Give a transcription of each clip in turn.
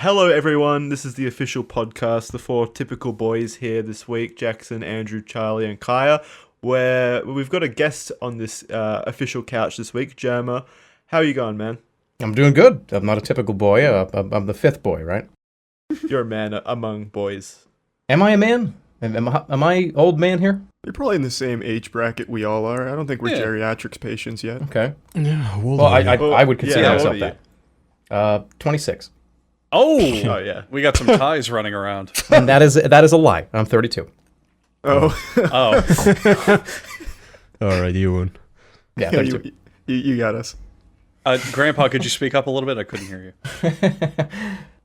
Hello everyone, this is the official podcast, the four typical boys here this week, Jackson, Andrew, Charlie and Kaya, where we've got a guest on this official couch this week, Jerma. How are you going, man? I'm doing good. I'm not a typical boy, I'm the fifth boy, right? You're a man among boys. Am I a man? Am I old man here? You're probably in the same age bracket we all are. I don't think we're geriatrics patients yet. Okay. Yeah, well, I would consider myself that. 26. Oh yeah, we got some ties running around. And that is a lie. I'm 32. Oh. All right, you win. Yeah, 32. You got us. Grandpa, could you speak up a little bit? I couldn't hear you.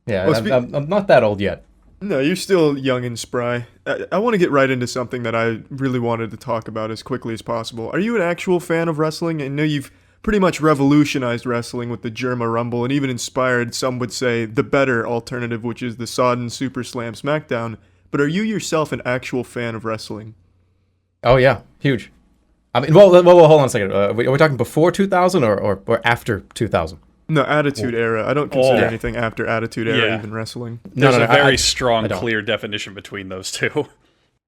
Yeah, I'm not that old yet. No, you're still young and spry. I want to get right into something that I really wanted to talk about as quickly as possible. Are you an actual fan of wrestling? I know you've pretty much revolutionized wrestling with the Jerma Rumble and even inspired, some would say, the better alternative, which is the Sodden Super Slam SmackDown. But are you yourself an actual fan of wrestling? Oh, yeah. Huge. I mean, well hold on a second. Are we talking before 2000 or after 2000? No, Attitude Era. I don't consider anything after Attitude Era even wrestling. There's a very strong, clear definition between those two.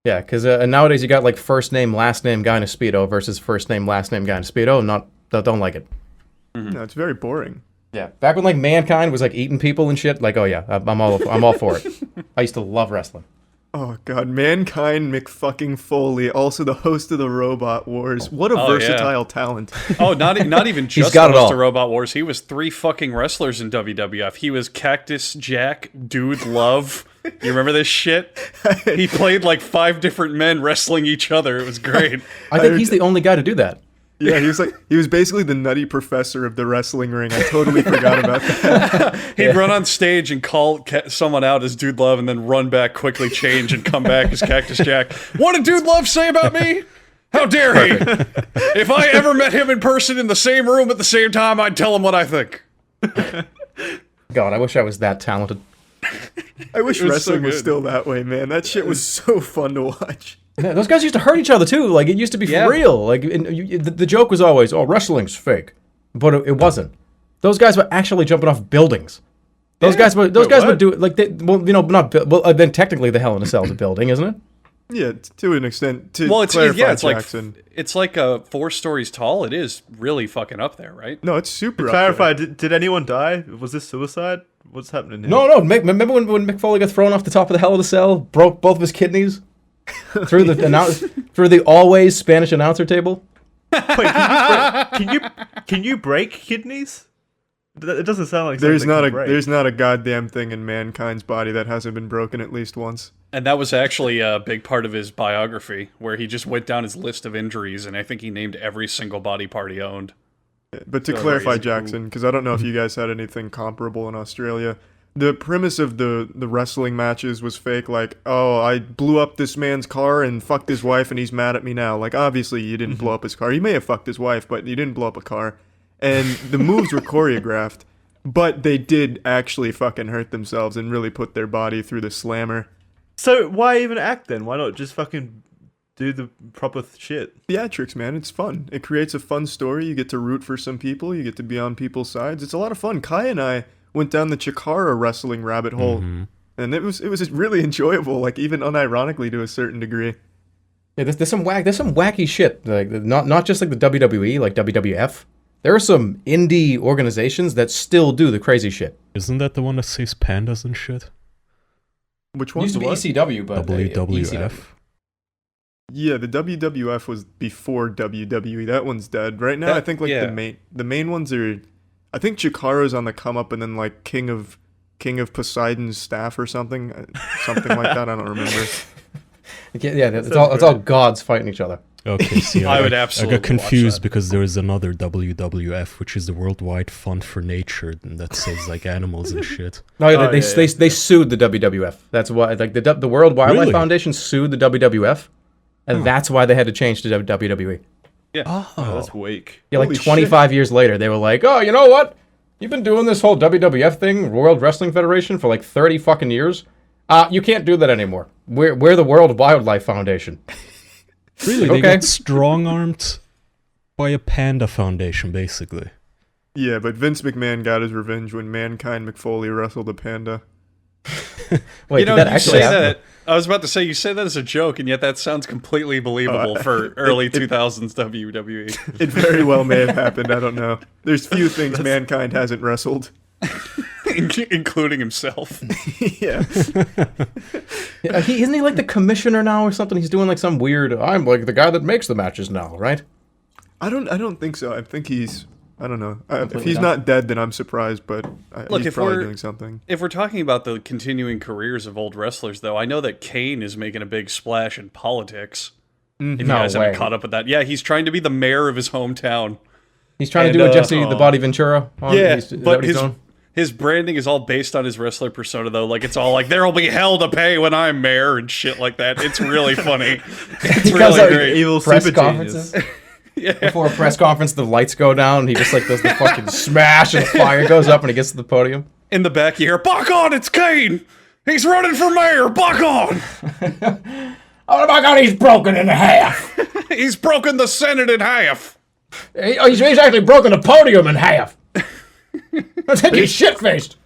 Yeah, because nowadays you got like first name, last name guy in a Speedo versus first name, last name guy in a Speedo. Don't like it. Mm-hmm. No, it's very boring. Yeah, back when like Mankind was like eating people and shit. Like, oh yeah, I'm all for it. I used to love wrestling. Oh god, Mankind McFucking Foley, also the host of the Robot Wars. What a versatile talent. Oh, not even just the host of Robot Wars. He was 3 fucking wrestlers in WWF. He was Cactus Jack, Dude Love. You remember this shit? He played like 5 different men wrestling each other. It was great. I think he's the only guy to do that. Yeah, he was basically the nutty professor of the wrestling ring. I totally forgot about that. He'd run on stage and call someone out as Dude Love and then run back, quickly change, and come back as Cactus Jack. What did Dude Love say about me? How dare he? If I ever met him in person in the same room at the same time, I'd tell him what I think. God, I wish I was that talented. I wish wrestling was still that way, man. That shit was so fun to watch. Yeah, those guys used to hurt each other too. Like it used to be for real. Like the joke was always, "Oh, wrestling's fake," but it wasn't. Those guys were actually jumping off buildings. Those guys would do it like then technically the Hell in a Cell is a building, isn't it? Yeah, to an extent. It's like 4 stories tall. It is really fucking up there, right? No, it's super. To clarify, did anyone die? Was this suicide? What's happening here? No. Remember when Mick Foley got thrown off the top of the Hell in a Cell, broke both of his kidneys? through the always Spanish announcer table. Wait, can you break kidneys? It doesn't sound like there's not a goddamn thing in Mankind's body that hasn't been broken at least once. And that was actually a big part of his biography, where he just went down his list of injuries, and I think he named every single body part he owned. But to clarify, Jackson, because I don't know if you guys had anything comparable in Australia. The premise of the wrestling matches was fake, like, oh, I blew up this man's car and fucked his wife and he's mad at me now. Like, obviously you didn't blow up his car. You may have fucked his wife, but you didn't blow up a car. And the moves were choreographed, but they did actually fucking hurt themselves and really put their body through the slammer. So why even act then? Why not just fucking do the proper shit? Theatrics, man, it's fun. It creates a fun story. You get to root for some people. You get to be on people's sides. It's a lot of fun. Kai and I went down the Chikara wrestling rabbit hole, and it was really enjoyable, like even unironically to a certain degree. Yeah, there's some wacky shit, like not just like the WWE, like WWF. There are some indie organizations that still do the crazy shit. Isn't that the one that saves pandas and shit? Which one? It used to be ECW, but WWF. Yeah, the WWF was before WWE. That one's dead right now. I think like the main ones are. I think Chikaro's on the come up, and then like King of Poseidon's staff or something like that. I don't remember. Yeah, it's all gods fighting each other. Okay, see, I got confused because there is another WWF, which is the Worldwide Fund for Nature, and that saves like animals and shit. No, they sued the WWF. That's why, like the World Wildlife Foundation sued the WWF, and that's why they had to change to WWE. Yeah. Oh, that's weak. Yeah, like 25 years later, they were like, oh, you know what? You've been doing this whole WWF thing, World Wrestling Federation, for like 30 fucking years. You can't do that anymore. We're the World Wildlife Foundation. Really? They got strong-armed by a panda foundation, basically. Yeah, but Vince McMahon got his revenge when Mankind McFoley wrestled a panda. Wait, You know, did that you actually say happen? that. I was about to say you say that as a joke, and yet that sounds completely believable for early 2000s WWE. It very well may have happened. I don't know. There's few things mankind hasn't wrestled. Including himself. Yeah. Isn't he like the commissioner now or something? He's doing like some weird. I'm like the guy that makes the matches now, right? I don't think so. I think he's. I don't know. If he's done. not dead, then I'm surprised. But Look, he's if probably we're- doing something. If we're talking about the continuing careers of old wrestlers, though, I know that Kane is making a big splash in politics. If you No guys haven't way. caught up with that. Yeah, he's trying to be the mayor of his hometown. He's trying to And, do a Jesse the Body Ventura. On, Yeah, is that but what he's his doing? his branding is all based on his wrestler persona, though. Like, it's all like, there'll be hell to pay when I'm mayor and shit like that. It's really funny. It's He comes really out great. Evil press super conferences. genius. Yeah. Before a press conference, the lights go down, and he just like does the fucking smash, and the fire goes up, and he gets to the podium. In the back, you hear, "Buck on, it's Kane! He's running for mayor! Buck on! Oh my God, he's broken in half. He's broken the Senate in half!" He's actually broken the podium in half. Let's hit you shit-faced.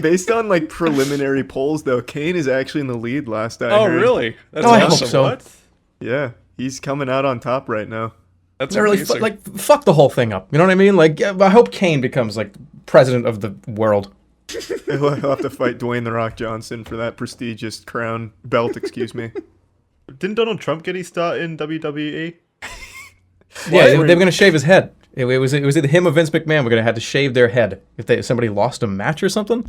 Based on like preliminary polls, though, Kane is actually in the lead. Last I Oh, heard. really? That's Oh, I hope awesome. so. What? Yeah, he's coming out on top right now. That's They're really amazing. like fuck the whole thing up. You know what I mean? Like, I hope Kane becomes like president of the world. He'll have to fight Dwayne the Rock Johnson for that prestigious crown belt. Excuse me. Didn't Donald Trump get his start in WWE? Yeah, they were gonna shave his head. It was either him or Vince McMahon were gonna have to shave their head if somebody lost a match or something.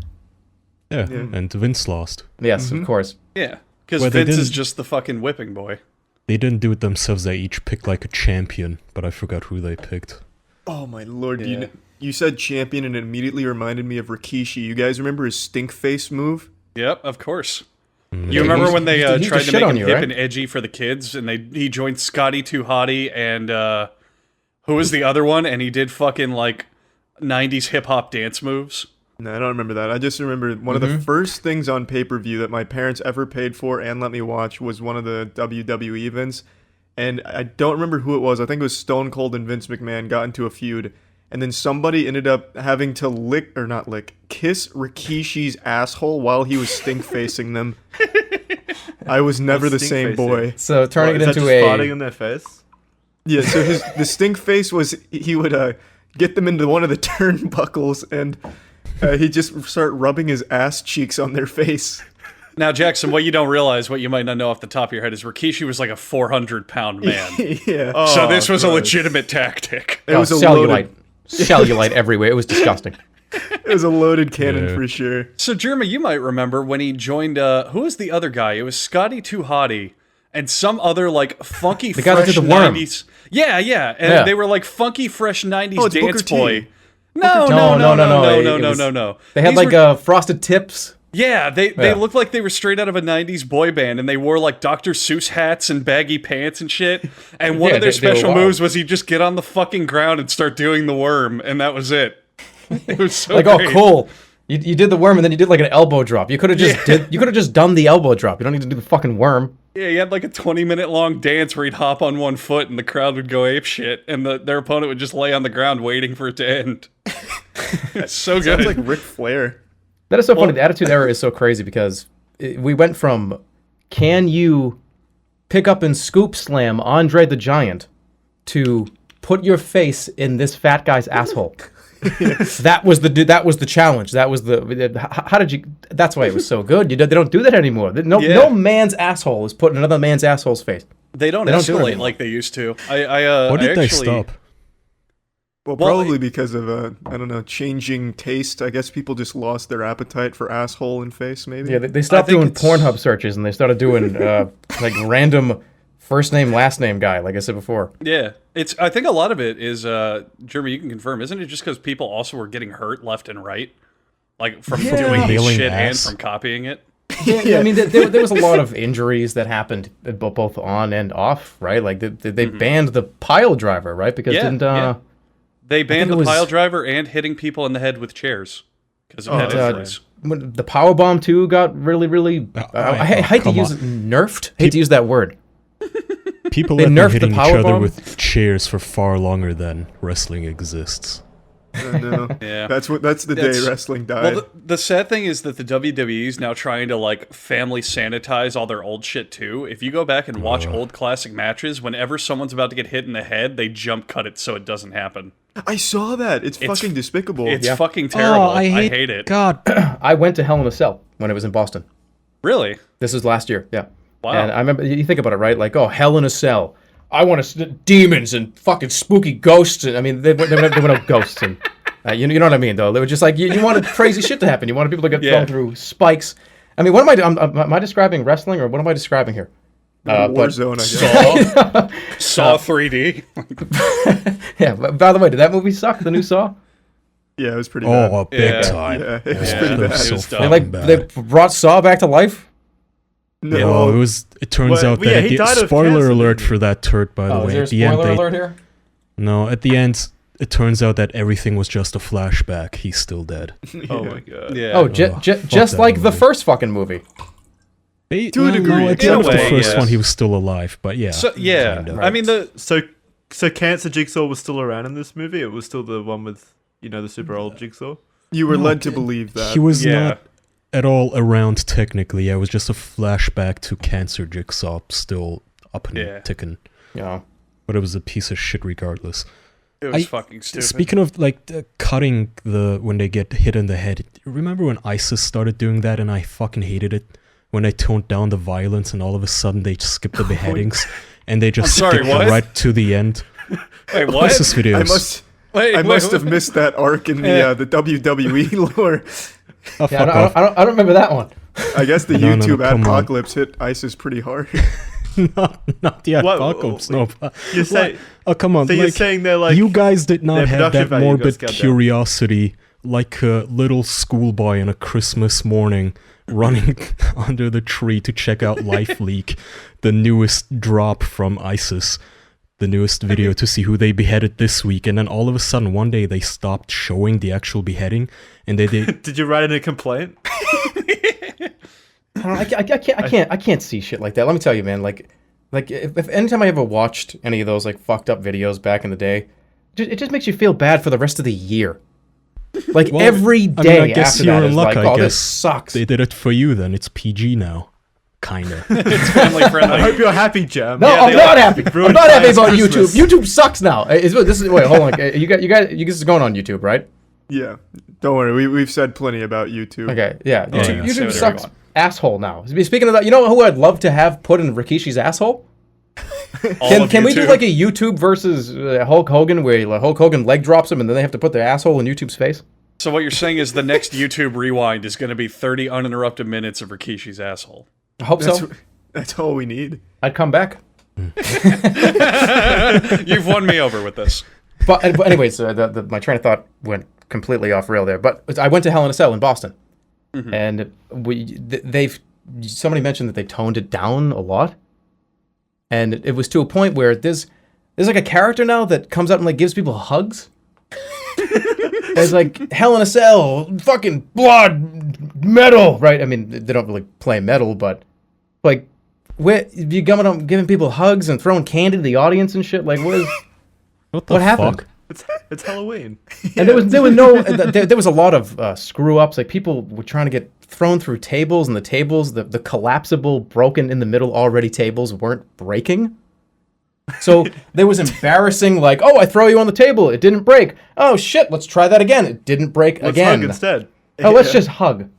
Yeah, and Vince lost. Yes, of course. Yeah, because Well, they Vince is didn't- just the fucking whipping boy. They didn't do it themselves. They each picked like a champion, but I forgot who they picked. Oh my lord! Yeah. You said champion, and it immediately reminded me of Rikishi. You guys remember his stink face move? Yep, of course. Mm. You remember when they he used to tried to shit make on him you, hip right? and edgy for the kids, and he joined Scotty Too Hottie and who was the other one? And he did fucking like 90s hip hop dance moves. No, I don't remember that. I just remember one of the first things on pay-per-view that my parents ever paid for and let me watch was one of the WWE events. And I don't remember who it was. I think it was Stone Cold and Vince McMahon got into a feud. And then somebody ended up having to kiss Rikishi's asshole while he was stink-facing them. I was never the same boy. So turning What, it is that into just a farting in their face? Yeah, so the stink face was he would get them into one of the turnbuckles and he'd just start rubbing his ass cheeks on their face. Now, Jackson, what you don't realize, what you might not know off the top of your head, is Rikishi was like a 400-pound man. Yeah. So this was a gross. legitimate tactic. It was a cellulite, cellulite everywhere. It was disgusting. It was a loaded cannon Yeah. for sure. So, Jerma, you might remember when he joined, who was the other guy? It was Scotty Too Hottie and some other, like, funky, The guy that fresh did the worm. 90s. Yeah, yeah. And Yeah. they were, like, funky, fresh 90s Oh, it's dance Booker T. boy. No. They had These like frosted tips. Yeah, they Yeah. looked like they were straight out of a 90s boy band, and they wore, like, Dr. Seuss hats and baggy pants and shit. And one Yeah, of their they were special wild. moves was he'd just get on the fucking ground and start doing the worm, and that was it. It was so Like, great. oh, cool. You did the worm and then you did like an elbow drop. You could have just done the elbow drop. You don't need to do the fucking worm. Yeah, he had like a 20-minute long dance where he'd hop on one foot and the crowd would go ape shit, and their opponent would just lay on the ground waiting for it to end. It's so good. Sounds like Ric Flair. That is so funny. The Attitude Era is so crazy because we went from can you pick up and scoop slam Andre the Giant to put your face in this fat guy's asshole. That was the challenge. That was how did you? That's why it was so good. They don't do that anymore. No man's asshole is put in another man's asshole's face. They don't do it escalate anymore. like they used to. Why did I they actually, stop? Well, probably because of I don't know, changing taste. I guess people just lost their appetite for asshole and face. Maybe. Yeah, they stopped think doing it's- Pornhub searches and they started doing like random first name last name guy. Like I said before. Yeah, I think a lot of it is, Jeremy, you can confirm, isn't it just because people also were getting hurt left and right? Like, from doing this Nailing shit and ass. from copying it? Yeah, I mean, there was a lot of injuries that happened both on and off, right? Like they banned the pile driver, right? Because Yeah, didn't yeah. They banned it the was- pile driver and hitting people in the head with chairs because of head injuries. when the power bomb too got really. I hate to come use on. it, nerfed. Hate to use that word. People They have been nerfed the hitting each power other bomb? with chairs for far longer than wrestling exists. No. Yeah. That's the day wrestling died. Well, the sad thing is that the WWE is now trying to like family sanitize all their old shit too. If you go back and watch old classic matches, whenever someone's about to get hit in the head, they jump cut it so it doesn't happen. I saw that. It's fucking despicable. It's fucking terrible. I hate it. God. I went to Hell in a Cell when it was in Boston. Really? This was last year, yeah. Wow. And I remember, you think about it, right? Like, oh, Hell in a Cell. I want demons and fucking spooky ghosts. And I mean, they were no ghosts. And you know what I mean, though. They were just like, you wanted crazy shit to happen. You wanted people to get thrown through spikes. I mean, what am I describing wrestling, or what am I describing here? Warzone, I guess. Saw 3D. Yeah, but by the way, did that movie suck, the new Saw? Yeah, it was pretty bad. Oh, big time. Yeah, it was pretty bad. It was fucking bad. They brought Saw back to life? No, Yeah, well, it turns out that he died of spoiler cancer, alert didn't he? for that turd, by the Oh, way. is there a spoiler alert here? No, at the end, it turns out that everything was just a flashback. He's still dead. Oh my god. Yeah. Oh, just that like the movie. first fucking movie. To a degree. No, at the In end a of the way, first yes. one, he was still alive, but yeah. So, yeah. kind of. I mean, So Cancer Jigsaw was still around in this movie? It was still the one with, the super old Jigsaw? You were led to believe that. He was Yeah. not at all around technically. Yeah, it was just a flashback to Cancer Jigsaw still up and ticking. Yeah. But it was a piece of shit regardless. it was fucking stupid. Speaking of cutting when they get hit in the head, remember when ISIS started doing that and I fucking hated it? When they toned down the violence and all of a sudden they skipped the beheadings and they just sorry, skipped what? right to the end. Wait, what? ISIS videos. I must have missed that arc in the WWE lore. Oh, Yeah, fuck off. I don't remember that one. I guess the No, YouTube come on. apocalypse hit ISIS pretty hard. Not the What- apocalypse, no. You're saying, Oh, come on. so you're saying they're like... you guys did not their have production that value got morbid scaled down. curiosity like a little schoolboy on a Christmas morning running under the tree to check out Life Leak, the newest drop from ISIS, the newest video to see who they beheaded this week. And then all of a sudden, one day, they stopped showing the actual beheading. And they did... Did you write in a complaint? I can't see shit like that. Let me tell you, man. Like if anytime I ever watched any of those like fucked up videos back in the day, it just makes you feel bad for the rest of the year. Like Well, every I mean, day I guess after you're that in is luck, like, I oh, this guess. sucks. They did it for you then. It's PG now. Kinda. It's family friendly. I hope you're happy, Jam. No, I'm not happy. I'm ruined not happy Ty's about Christmas. YouTube. YouTube sucks now. Wait, hold on. You guys, this is going on YouTube, right? Yeah, don't worry. We've said plenty about YouTube. Okay, yeah. yeah. YouTube Say whatever sucks you want. asshole now. Speaking of that, you know who I'd love to have put in Rikishi's asshole? All of Can we do YouTube. like a YouTube versus Hulk Hogan, where like, Hulk Hogan leg drops him and then they have to put their asshole in YouTube's face? So what you're saying is the next YouTube rewind is going to be 30 uninterrupted minutes of Rikishi's asshole. I hope so. That's all we need. I'd come back. You've won me over with this. But anyways, my train of thought went completely off rail there. But I went to Hell in a Cell in Boston, and somebody mentioned that they toned it down a lot, and it was to a point where there's like a character now that comes up and like gives people hugs. It's like Hell in a Cell, fucking blood, metal, right? I mean, they don't really play metal, but like, where you giving people hugs and throwing candy to the audience and shit? Like, what happened? It's Halloween. And there was a lot of screw ups. Like people were trying to get thrown through tables, and the tables, the collapsible, broken in the middle already tables weren't breaking. So there was embarrassing, like, oh, I throw you on the table, it didn't break. Oh shit, let's try that again. It didn't break Let's again. hug instead. Oh, let's just hug.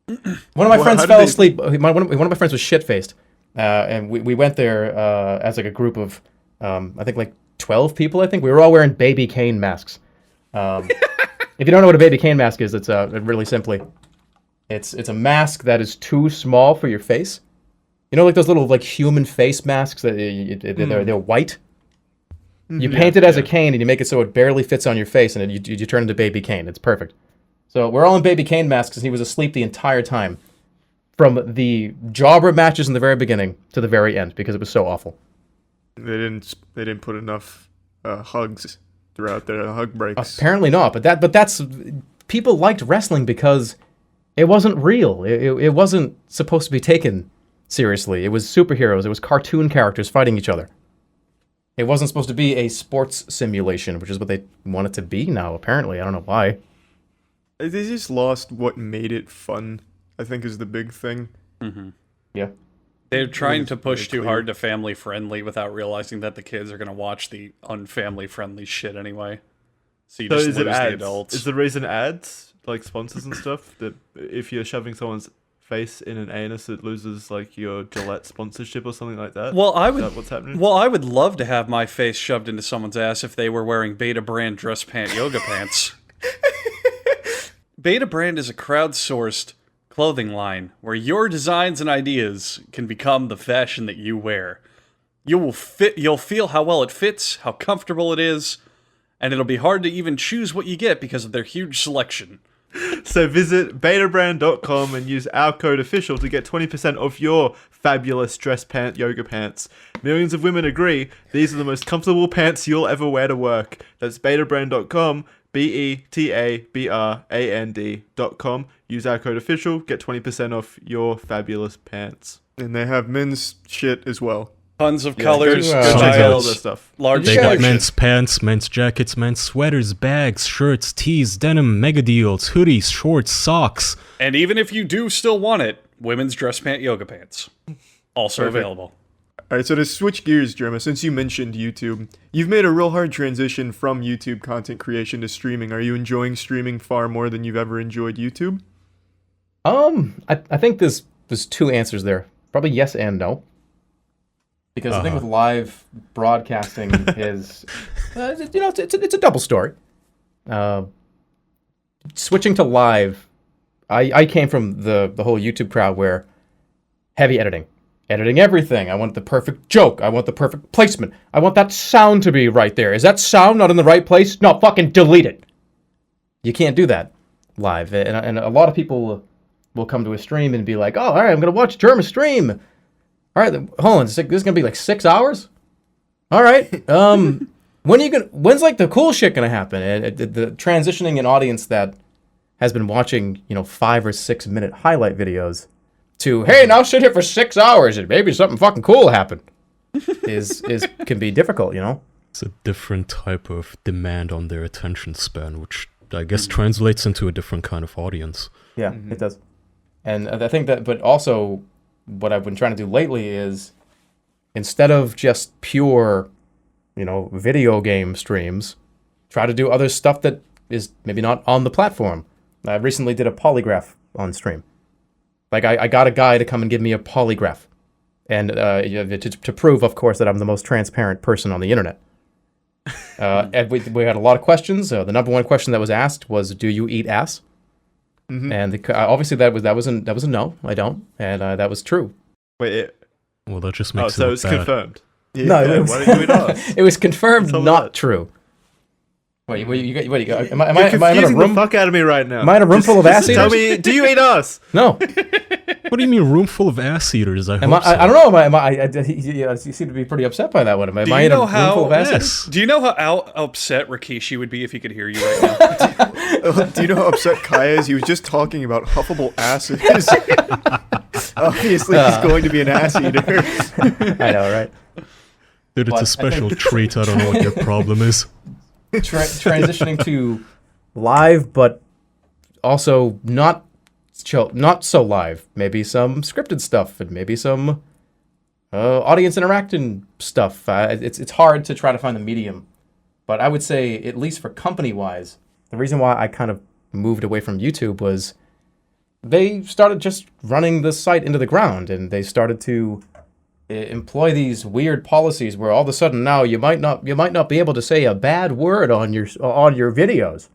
One of my friends how did fell they- asleep. One of my friends was shit faced, and we went there as like a group of I think like 12 people. I think we were all wearing baby cane masks. If you don't know what a baby cane mask is, it's really simply, it's a mask that is too small for your face. You know, like those little like human face masks that they're white. You paint it as a cane and you make it so it barely fits on your face, and you turn into baby cane. It's perfect. So we're all in baby cane masks, and he was asleep the entire time, from the jobber matches in the very beginning to the very end, because it was so awful. They didn't put enough hugs throughout their hug breaks. Apparently not, but that's people liked wrestling because it wasn't real. It wasn't supposed to be taken seriously. It was superheroes. It was cartoon characters fighting each other. It wasn't supposed to be a sports simulation, which is what they want it to be now, apparently. I don't know why. They just lost what made it fun, I think, is the big thing. Mm-hmm. Yeah. They're trying to push too clear. hard to family friendly without realizing that the kids are going to watch the unfamily friendly shit anyway. So you So just is lose it the ads? adults. Is the reason ads, like sponsors and stuff, that if you're shoving someone's face in an anus, it loses like your Gillette sponsorship or something like that? Well, I Is would. that what's happening? Well, I would love to have my face shoved into someone's ass if they were wearing BetaBrand dress pant yoga pants. BetaBrand is a crowdsourced clothing line where your designs and ideas can become the fashion that you wear. You'll feel how well it fits, how comfortable it is, and it'll be hard to even choose what you get because of their huge selection. So visit betabrand.com and use our code official to get 20% off your fabulous dress pant yoga pants. Millions of women agree these are the most comfortable pants you'll ever wear to work. That's betabrand.com, betabrand.com. Use our code official, get 20% off your fabulous pants. And they have men's shit as well. Tons of colors, go Check out all styles, their stuff. large They Yeah, got shit. men's pants, men's jackets, men's sweaters, bags, shirts, tees, denim, mega deals, hoodies, shorts, socks. And even if you do still want it, women's dress pant yoga pants. Also Perfect. available. All right, so to switch gears, Jerma, since you mentioned YouTube, you've made a real hard transition from YouTube content creation to streaming. Are you enjoying streaming far more than you've ever enjoyed YouTube? I think there's two answers there. Probably yes and no. Because the thing with live broadcasting is, it's a double story. Switching to live, I came from the whole YouTube crowd where heavy editing everything. I want the perfect joke. I want the perfect placement. I want that sound to be right there. Is that sound not in the right place? No, fucking delete it. You can't do that live. And a lot of people will come to a stream and be like, oh, all right, I'm going to watch Jerma stream. All right, hold on. This is going to be like 6 hours? All right. When's like the cool shit going to happen? And the transitioning an audience that has been watching, 5 or 6 minute highlight videos to, hey, now sit here for 6 hours and maybe something fucking cool will happen can be difficult, It's a different type of demand on their attention span, which I guess translates into a different kind of audience. Yeah, it does. And I think that, but also what I've been trying to do lately is instead of just pure, video game streams, try to do other stuff that is maybe not on the platform. I recently did a polygraph on stream. Like I got a guy to come and give me a polygraph, and to prove, of course, that I'm the most transparent person on the internet. And we had a lot of questions. The number one question that was asked was, "Do you eat ass?" Mm-hmm. And obviously that was a no. I don't, and that was true. Wait, Well, that just makes it so look it's bad. confirmed. No, it was, why did you eat us? it was confirmed Tell me not that. true. Wait, you got? Am I You're in a confusing room? the fuck out of me right now. Am I in a room full of ass Tell eaters? me, do you eat us? No. What do you mean, room full of ass eaters? I Am hope I? so. I don't know. You seem to be pretty upset by that one. Am I in a room full of ass eaters? Yes. Do you know how upset Rikishi would be if he could hear you right now? Do you know how upset Kaya is? He was just talking about huffable asses. Obviously, he's going to be an ass eater. I know, right? Dude, it's But I a special think- treat. I don't know what your problem is. Transitioning to live, but also not so live. Maybe some scripted stuff and maybe some audience interacting stuff. It's hard to try to find the medium, but I would say, at least for company-wise, the reason why I kind of moved away from YouTube was they started just running the site into the ground, and they started to employ these weird policies where all of a sudden now you might not be able to say a bad word on your videos.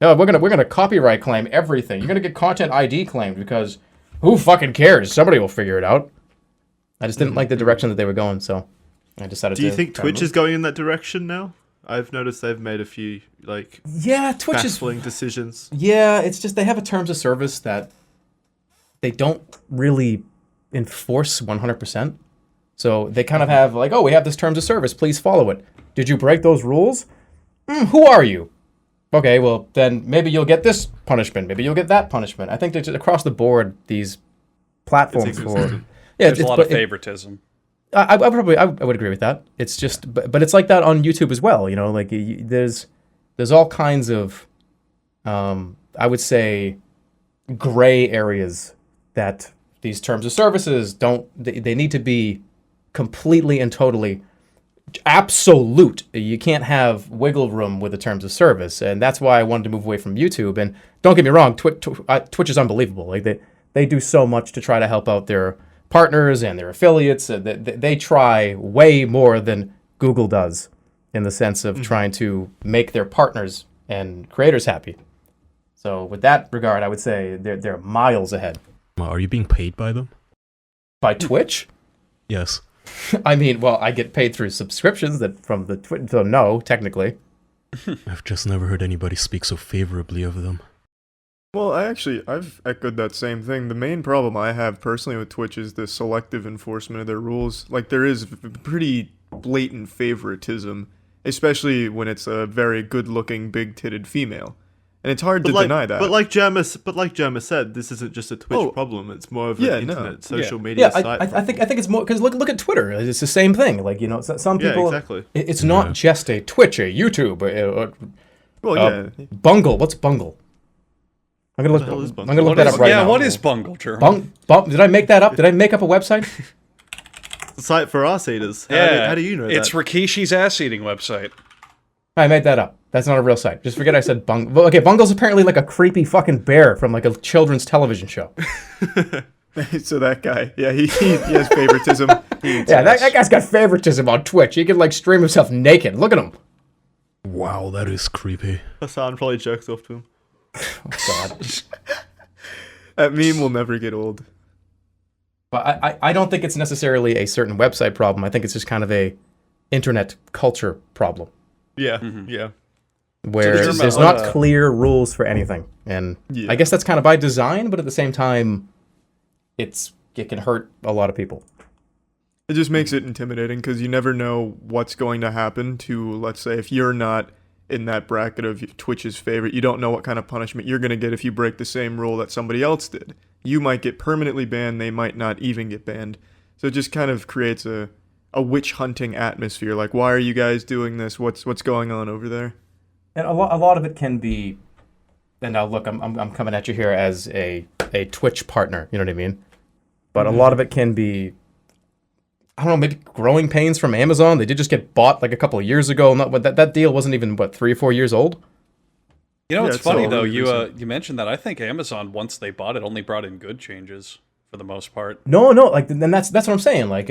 No, we're gonna copyright claim everything. You're gonna get content ID claimed because who fucking cares? Somebody will figure it out. I just didn't like the direction that they were going, so I decided to. Do you think try to Twitch is going in that direction now? I've noticed they've made a few Yeah, Twitch is. baffling decisions. Yeah, it's just they have a terms of service that they don't really enforce 100%. So they kind of have like, oh, we have this terms of service, please follow it. Did you break those rules? Who are you? Okay, well then maybe you'll get this punishment, maybe you'll get that punishment. I think that just across the board, these platforms It's for inconsistent. yeah, There's a lot of but favoritism. I would agree with that. It's just, but it's like that on YouTube as well. You know, like there's all kinds of, I would say, gray areas that these terms of services they need to be completely and totally absolute. You can't have wiggle room with the terms of service, and that's why I wanted to move away from YouTube. And don't get me wrong, Twitch is unbelievable. Like they do so much to try to help out their partners and their affiliates. They try way more than Google does in the sense of trying to make their partners and creators happy. So with that regard, I would say they're miles ahead. Are you being paid by them? By Twitch? Yes. I mean, well, I get paid through subscriptions from the Twitch, so no, technically. I've just never heard anybody speak so favorably of them. Well, I've echoed that same thing. The main problem I have personally with Twitch is the selective enforcement of their rules. Like, there is pretty blatant favoritism, especially when it's a very good-looking, big-titted female. And it's hard to deny that. But like Jerma said, this isn't just a Twitch problem. It's more of an internet, social media site. I think it's more because look at Twitter. It's the same thing. Like, you know, some people. Yeah, exactly. It's not just a Twitch, a YouTube, Bungle. What's Bungle? I'm gonna look that up right now. Yeah, what is Bungle, Jerma? Did I make that up? Did I make up a website? It's a site for ass eaters. How do you know that? It's Rikishi's ass-eating website. I made that up. That's not a real site. Just forget I said Bungle. Okay, Bungle's apparently like a creepy fucking bear from like a children's television show. So that guy, yeah, he has favoritism. Yeah, that guy's got favoritism on Twitch. He can like stream himself naked. Look at him. Wow, that is creepy. Hassan probably jerks off to him. Oh, God. That meme will never get old. But I don't think it's necessarily a certain website problem. I think it's just kind of a internet culture problem. Yeah, yeah. Where there's not clear rules for anything. And I guess that's kind of by design, but at the same time, it can hurt a lot of people. It just makes it intimidating because you never know what's going to happen to, let's say, if you're not in that bracket of Twitch's favorite, you don't know what kind of punishment you're going to get if you break the same rule that somebody else did. You might get permanently banned, they might not even get banned. So it just kind of creates a witch hunting atmosphere. Like, why are you guys doing this? What's going on over there? And a lot of it can be, and now look, I'm coming at you here as a Twitch partner, you know what I mean? But a lot of it can be, I don't know, maybe growing pains from Amazon. They did just get bought like a couple of years ago. That deal wasn't even, 3 or 4 years old? You know, it's funny, though, you mentioned that. I think Amazon, once they bought it, only brought in good changes for the most part. No, like, then that's what I'm saying. Like,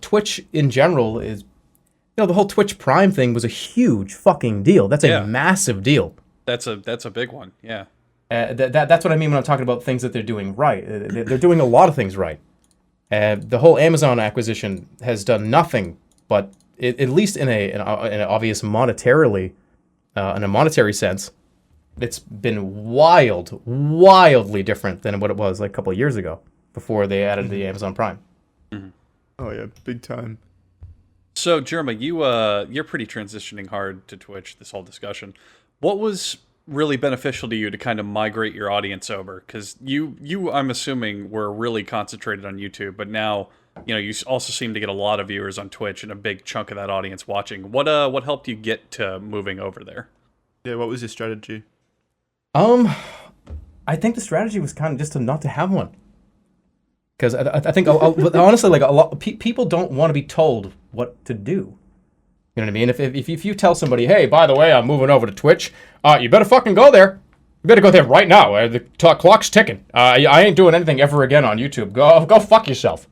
Twitch in general is, you know, the whole Twitch Prime thing was a huge fucking deal. That's a massive deal. That's a big one, yeah. That's what I mean when I'm talking about things that they're doing right. They're doing a lot of things right. The whole Amazon acquisition has done nothing but, at least in an obvious monetarily, in a monetary sense, it's been wildly different than what it was like a couple of years ago before they added the Amazon Prime. Mm-hmm. Oh yeah, big time. So Jerma, you're pretty transitioning hard to Twitch this whole discussion. What was really beneficial to you to kind of migrate your audience over? Because you I'm assuming were really concentrated on YouTube, but now you also seem to get a lot of viewers on Twitch and a big chunk of that audience watching. What helped you get to moving over there? Yeah, what was your strategy? I think the strategy was kind of just not to have one. Because I think honestly, like a lot people don't want to be told what to do. You know what I mean? If you tell somebody, hey, by the way, I'm moving over to Twitch, you better fucking go there. You better go there right now. The clock's ticking. I ain't doing anything ever again on YouTube. Go fuck yourself.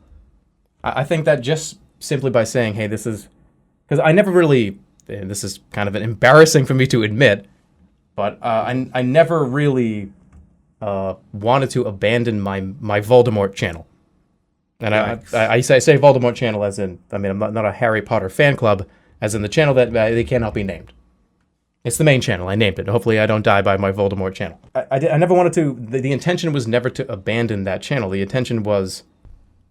I think that just simply by saying, hey, this is... Because I never really... And this is kind of embarrassing for me to admit, but I never really wanted to abandon my Voldemort channel. And I say Voldemort channel as in... I mean, I'm not a Harry Potter fan club, as in the channel that they cannot be named. It's the main channel. I named it. Hopefully I don't die by my Voldemort channel. I never wanted to... The intention was never to abandon that channel. The intention was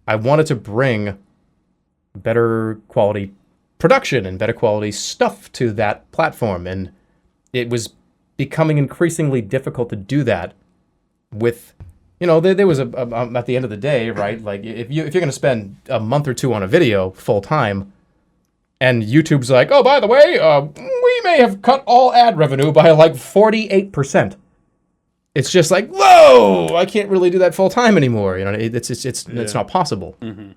I wanted to bring better quality production and better quality stuff to that platform. And it was becoming increasingly difficult to do that with you know, there was at the end of the day, right? Like if you're going to spend a month or two on a video full time, and YouTube's like, oh, by the way, we may have cut all ad revenue by like 48%. It's just like, whoa, I can't really do that full time anymore. You know, it's not possible. Mm-hmm.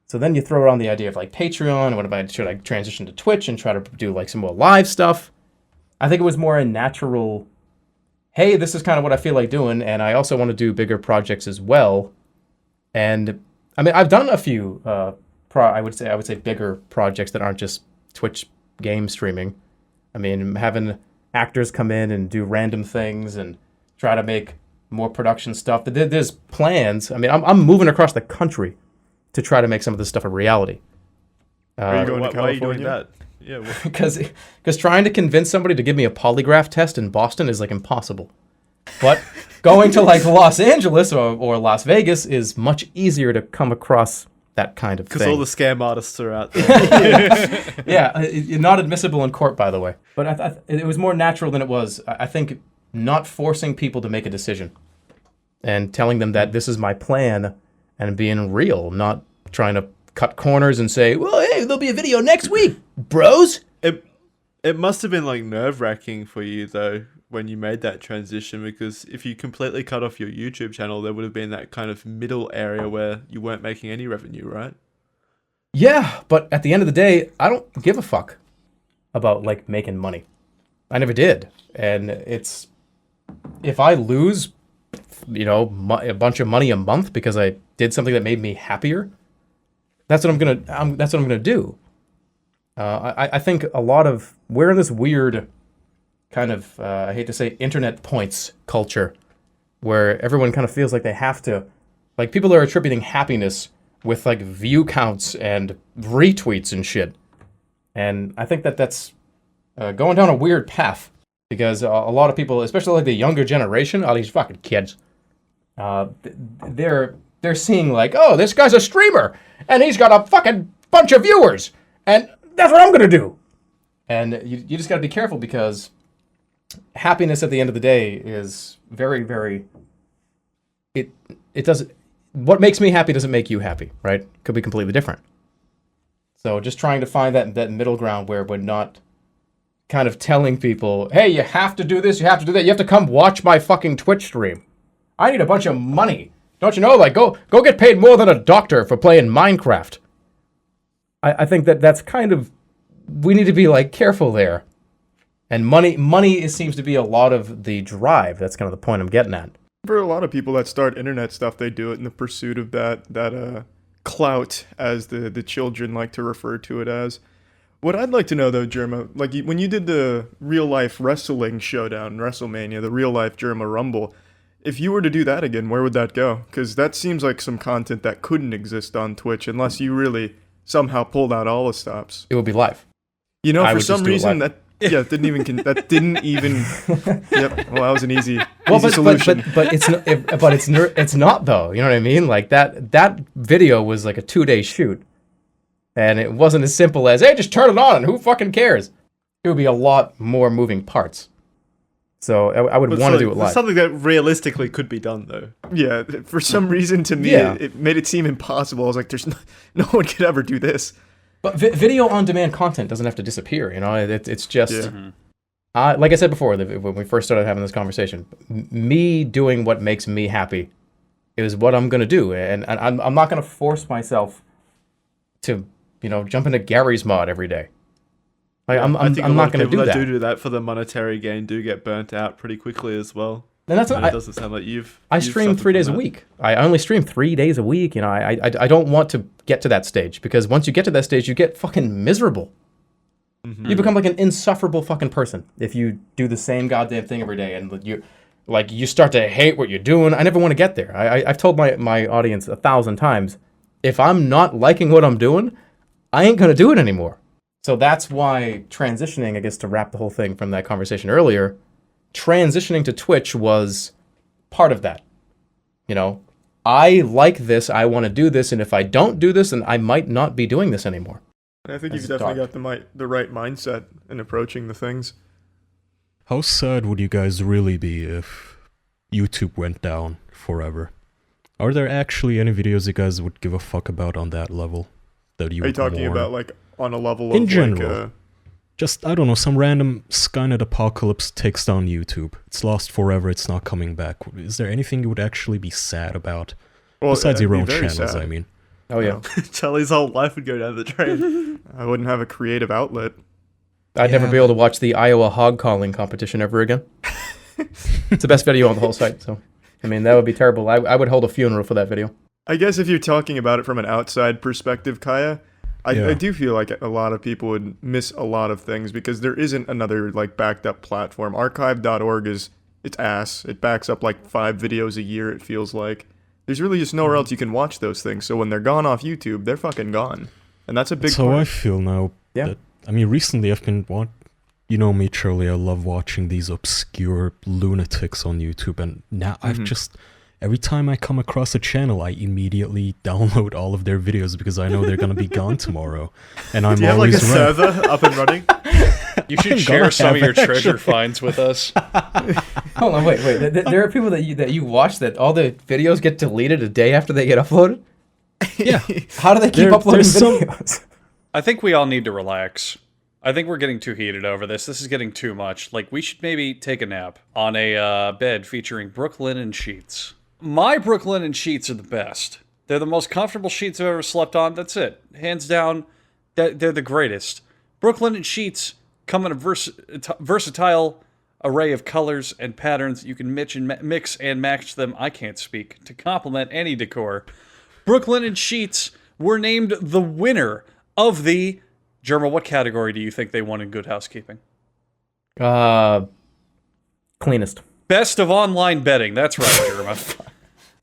So then you throw around the idea of like Patreon. What about, should I transition to Twitch and try to do like some more live stuff? I think it was more a natural, hey, this is kind of what I feel like doing, and I also want to do bigger projects as well. And I mean, I've done a few, I would say bigger projects that aren't just Twitch game streaming. I mean, having actors come in and do random things and try to make more production stuff. There's plans. I mean, I'm moving across the country to try to make some of this stuff a reality. Are you going to California? Why are you doing that? Yeah, because trying to convince somebody to give me a polygraph test in Boston is like impossible. But going to like Los Angeles or Las Vegas is much easier to come across that kind of thing. Because all the scam artists are out there. Yeah, not admissible in court, by the way. But it was more natural than it was. I think not forcing people to make a decision and telling them that this is my plan and being real, not trying to cut corners and say, well, hey, there'll be a video next week, bros. It must have been like nerve-wracking for you though when you made that transition, because if you completely cut off your YouTube channel, there would have been that kind of middle area where you weren't making any revenue, right? Yeah, but at the end of the day, I don't give a fuck about like making money. I never did. And it's, if I lose, you know, a bunch of money a month because I did something that made me happier, that's what I'm gonna do. I think a lot of, we're in this weird kind of, I hate to say, internet points culture where everyone kind of feels like they have to, like people are attributing happiness with like view counts and retweets and shit. And I think that's going down a weird path, because a lot of people, especially like the younger generation, all these fucking kids, they're seeing like, oh, this guy's a streamer and he's got a fucking bunch of viewers and that's what I'm gonna do. And you just gotta be careful, because happiness at the end of the day is very, very, it doesn't, what makes me happy doesn't make you happy, right? Could be completely different. So just trying to find that middle ground where we're not kind of telling people, hey, you have to do this, you have to do that, you have to come watch my fucking Twitch stream. I need a bunch of money. Don't you know? Like, go get paid more than a doctor for playing Minecraft. I think that's kind of, we need to be like careful there. And money seems to be a lot of the drive. That's kind of the point I'm getting at. For a lot of people that start internet stuff, they do it in the pursuit of that clout, as the children like to refer to it as. What I'd like to know though, Jerma, like when you did the real life wrestling showdown, WrestleMania, the real life Jerma Rumble, if you were to do that again, where would that go? Because that seems like some content that couldn't exist on Twitch unless you really somehow pulled out all the stops. It would be live. You know, for some reason that didn't even Yep. Well, that was an easy solution. But it's not though. You know what I mean? Like that video was like a 2-day shoot, and it wasn't as simple as, hey, just turn it on and who fucking cares. It would be a lot more moving parts. So I would want to do it live. Something that realistically could be done, though. Yeah, for some reason, to me, it made it seem impossible. I was like, there's no one could ever do this. But video on demand content doesn't have to disappear. You know, it's just, like I said before, when we first started having this conversation, me doing what makes me happy is what I'm gonna do, and I'm not gonna force myself to, you know, jump into Gary's mod every day. Like, I'm not going to do that. People that do that for the monetary gain do get burnt out pretty quickly as well. And that's it doesn't sound like I stream 3 days a week. I only stream 3 days a week. You know, I don't want to get to that stage, because once you get to that stage, you get fucking miserable. Mm-hmm. You become like an insufferable fucking person if you do the same goddamn thing every day, and you start to hate what you're doing. I never want to get there. I've told my audience 1,000 times, if I'm not liking what I'm doing, I ain't going to do it anymore. So that's why transitioning, I guess, to wrap the whole thing from that conversation earlier, transitioning to Twitch was part of that. You know, I like this, I want to do this, and if I don't do this, then I might not be doing this anymore. I think you've definitely got the right mindset in approaching the things. How sad would you guys really be if YouTube went down forever? Are there actually any videos you guys would give a fuck about on that level? That you Are you would talking mourn? about like on a level In of general. like? Just, I don't know, some random Skynet apocalypse takes down YouTube. It's lost forever, it's not coming back. Is there anything you would actually be sad about? Well, Besides I'd your be own very channels, sad. I mean. Oh yeah. Charlie's whole life would go down the drain. I wouldn't have a creative outlet. I'd never be able to watch the Iowa hog calling competition ever again. It's the best video on the whole site. So, I mean, that would be terrible. I would hold a funeral for that video. I guess if you're talking about it from an outside perspective, Kaya, I Yeah. do feel like a lot of people would miss a lot of things because there isn't another like backed up platform. Archive.org it's ass. It backs up like 5 videos a year, it feels like. There's really just nowhere else you can watch those things. So when they're gone off YouTube, they're fucking gone. And that's a big That's how I part. feel now. Yeah. That, I mean, recently I've been you know me, Charlie, I love watching these obscure lunatics on YouTube, and now I've just, every time I come across a channel, I immediately download all of their videos because I know they're gonna be gone tomorrow. And I'm Do you have like a always right. server up and running? You should I'm share gonna some of have your it, treasure actually. finds with us. Hold on, wait. There are people that you watch that all the videos get deleted a day after they get uploaded. Yeah. How do they keep uploading there's some- videos? I think we all need to relax. I think we're getting too heated over this. This is getting too much. Like, we should maybe take a nap on a bed featuring Brooklinen sheets. My Brooklinen sheets are the best. They're the most comfortable sheets I've ever slept on. That's it. Hands down, they're the greatest. Brooklinen sheets come in a versatile array of colors and patterns. You can mix and match them, I can't speak, to complement any decor. Brooklinen sheets were named the winner of the... Jerma, what category do you think they won in Good Housekeeping? Cleanest. Best of online betting. That's right, Jerma.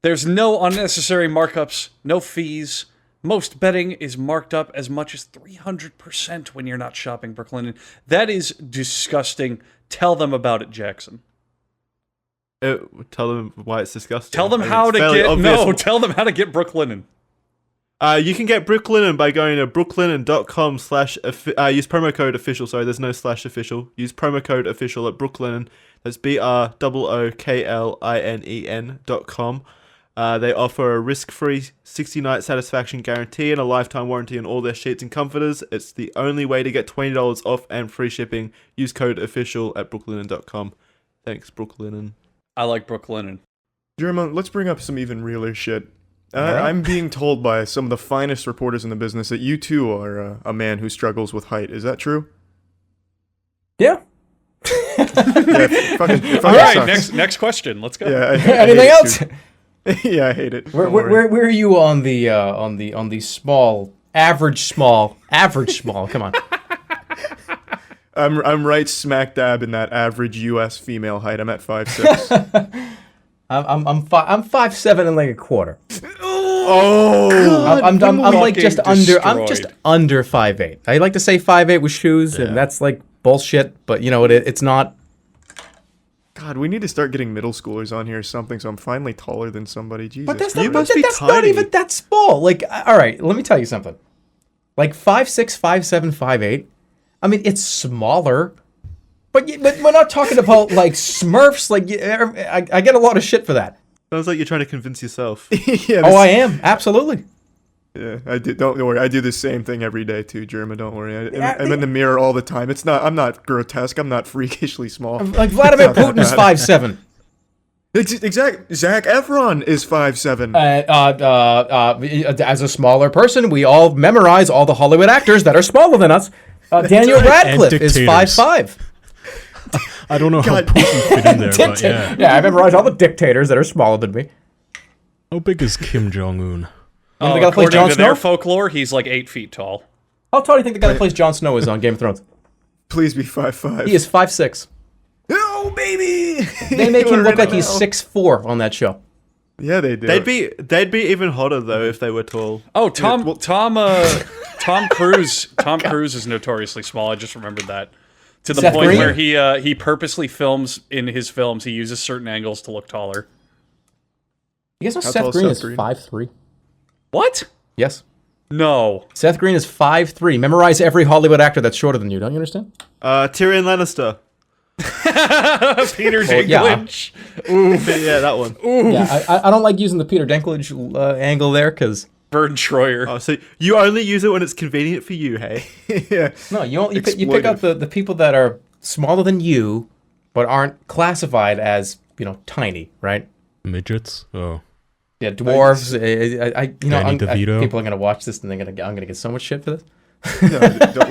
There's no unnecessary markups, no fees. Most betting is marked up as much as 300% when you're not shopping Brooklinen. That is disgusting. Tell them about it, Jackson. Tell them why it's disgusting. Tell them I mean, how it's to fairly get... obvious. No, tell them how to get Brooklinen. You can get Brooklinen by going to brooklinen.com use promo code official. Sorry, there's no /official. Use promo code official at Brooklinen. That's BROOKLINEN.com. They offer a risk-free 60-night satisfaction guarantee and a lifetime warranty on all their sheets and comforters. It's the only way to get $20 off and free shipping. Use code official at brooklinen.com. Thanks, Brooklinen. I like Brooklinen. Jerma, let's bring up some even realer shit. Alright. I'm being told by some of the finest reporters in the business that you too are a man who struggles with height. Is that true? Yeah. Yeah, fucking All right, sucks. next question. Let's go. Yeah, I Anything hate it else? too. Yeah, I hate it. Where Don't worry. are you on the small, average small? Come on. I'm right smack dab in that average U.S. female height. I'm at 5'6". I'm 5'7" and like a quarter. Oh, I'm like fucking just under 5'8". I like to say 5'8" with shoes, and that's like bullshit. But you know it's not. God, we need to start getting middle schoolers on here or something. So I'm finally taller than somebody. Jesus, But that's You not. must be That's not tiny. even that small. Like, all right, let me tell you something. Like 5'6", 5'7", 5'8". I mean, it's smaller. But we're not talking about like Smurfs. Like I get a lot of shit for that. Sounds like you're trying to convince yourself. yeah, Oh, I am absolutely. yeah, I do. Don't worry. I do the same thing every day too, Jerma. Don't worry. Yeah, I'm in the mirror all the time. It's not. I'm not grotesque. I'm not freakishly small. Like Vladimir It's not that Putin's bad. 5'7". Exact. Zac Efron is 5'7". As a smaller person, we all memorize all the Hollywood actors that are smaller than us. Daniel right. Radcliffe And is dictators. 5'5". I don't know how God. Putin fit in there, but yeah. Yeah, I memorize all the dictators that are smaller than me. How big is Kim Jong-un? You think the guy that plays According Jon to their Snow? folklore, he's like 8 feet tall. How tall do you think the guy that plays Jon Snow is on Game of Thrones? Please be 5'5". He is 5'6". Oh baby. They make him You're look in like it he's now. 6'4" on that show. Yeah, they do. They'd be even hotter though if they were tall. Oh, Tom Cruise. Tom Cruise is notoriously small. I just remembered that. To the Seth point Green? where he purposely films in his films. He uses certain angles to look taller. You guys know How Seth tall is Green Seth is Green? 5'3"? What? Yes. No. Seth Green is 5'3". Memorize every Hollywood actor that's shorter than you. Don't you understand? Tyrion Lannister. Peter Dinklage. Yeah, that one. Yeah, I don't like using the Peter Dinklage angle there because Vern Troyer. Oh, so you only use it when it's convenient for you, hey? Yeah. no, you pick out the people that are smaller than you, but aren't classified as tiny, right? Midgets? Oh. Yeah, dwarves. Danny DeVito. People are gonna watch this and I'm gonna get so much shit for this. No,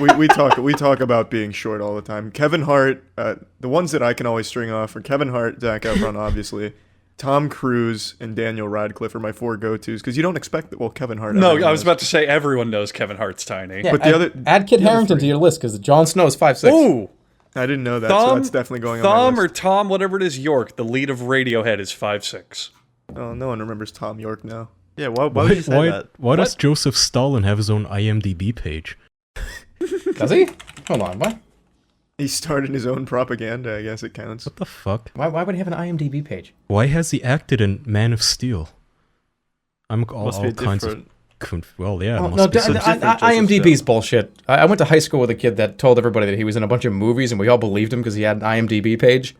we talk about being short all the time. Kevin Hart, the ones that I can always string off are Kevin Hart, Zac Efron, obviously, Tom Cruise, and Daniel Radcliffe are my 4 go-tos because you don't expect that. Well, Kevin Hart. No, I was about to say everyone knows Kevin Hart's tiny. Yeah, But the other add Kit Harington to your list because Jon Snow is 5'6". Ooh, I didn't know that, so that's definitely going on my Thom or list. Tom, whatever it is, York, the lead of Radiohead, is 5'6". Oh, no one remembers Tom York now. Yeah, why would you say that? Why does Joseph Stalin have his own IMDb page? Does he? Hold on, what? He started his own propaganda, I guess it counts. What the fuck? Why would he have an IMDb page? Why has he acted in Man of Steel? I'm all Must be kinds of... different. Well, yeah, it Oh, must no, be some- IMDb's bullshit. I went to high school with a kid that told everybody that he was in a bunch of movies, and we all believed him because he had an IMDb page.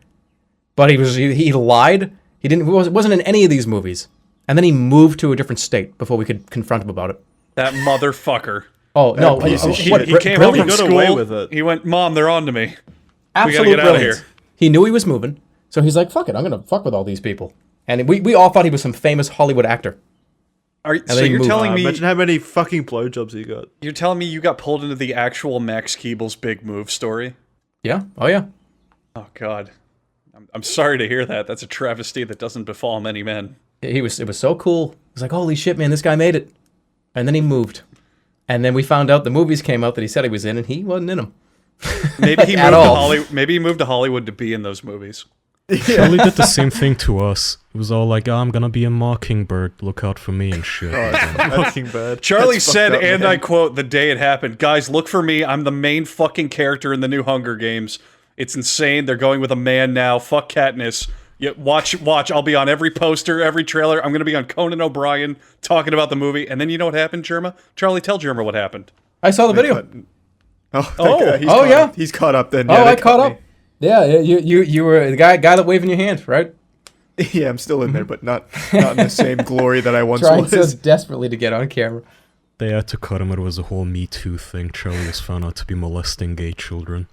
But he lied. He wasn't in any of these movies, and then he moved to a different state before we could confront him about it. That motherfucker. Oh no! piece of shit. What, He came home from got school. away with it. He went, "Mom, they're on to me." Absolute get outta brilliance. here. He knew he was moving, so he's like, "Fuck it, I'm gonna fuck with all these people." And we all thought he was some famous Hollywood actor. So they you're moved. telling me Imagine how many fucking blowjobs he got. you got pulled into the actual Max Keeble's big move story? Yeah. Oh yeah. Oh God, I'm sorry to hear that. That's a travesty that doesn't befall many men. It was so cool. It was like, holy shit, man, this guy made it. And then he moved. And then we found out the movies came out that he said he was in, and he wasn't in them. Maybe he At moved to all. Hollywood. Maybe he moved to Hollywood to be in those movies. Charlie did the same thing to us. It was all like, I'm gonna be a mockingbird, look out for me and shit. Fucking bad. Charlie That's said, fucked up, and man. I quote, the day it happened, "Guys, look for me. I'm the main fucking character in the new Hunger Games. It's insane. They're going with a man now. Fuck Katniss. Yeah, watch. I'll be on every poster, every trailer. I'm going to be on Conan O'Brien talking about the movie." And then you know what happened, Jerma? Charlie, tell Jerma what happened. I saw the video. Yeah. He's caught up then. Oh, Yeah, I they caught cut up. Yeah, you were the guy that waving your hand, right? me. Yeah, I'm still in there, but not in the same glory that I once Trying so was. desperately to get on camera. They had to cut him. It was a whole Me Too thing. Charlie was found out to be molesting gay children.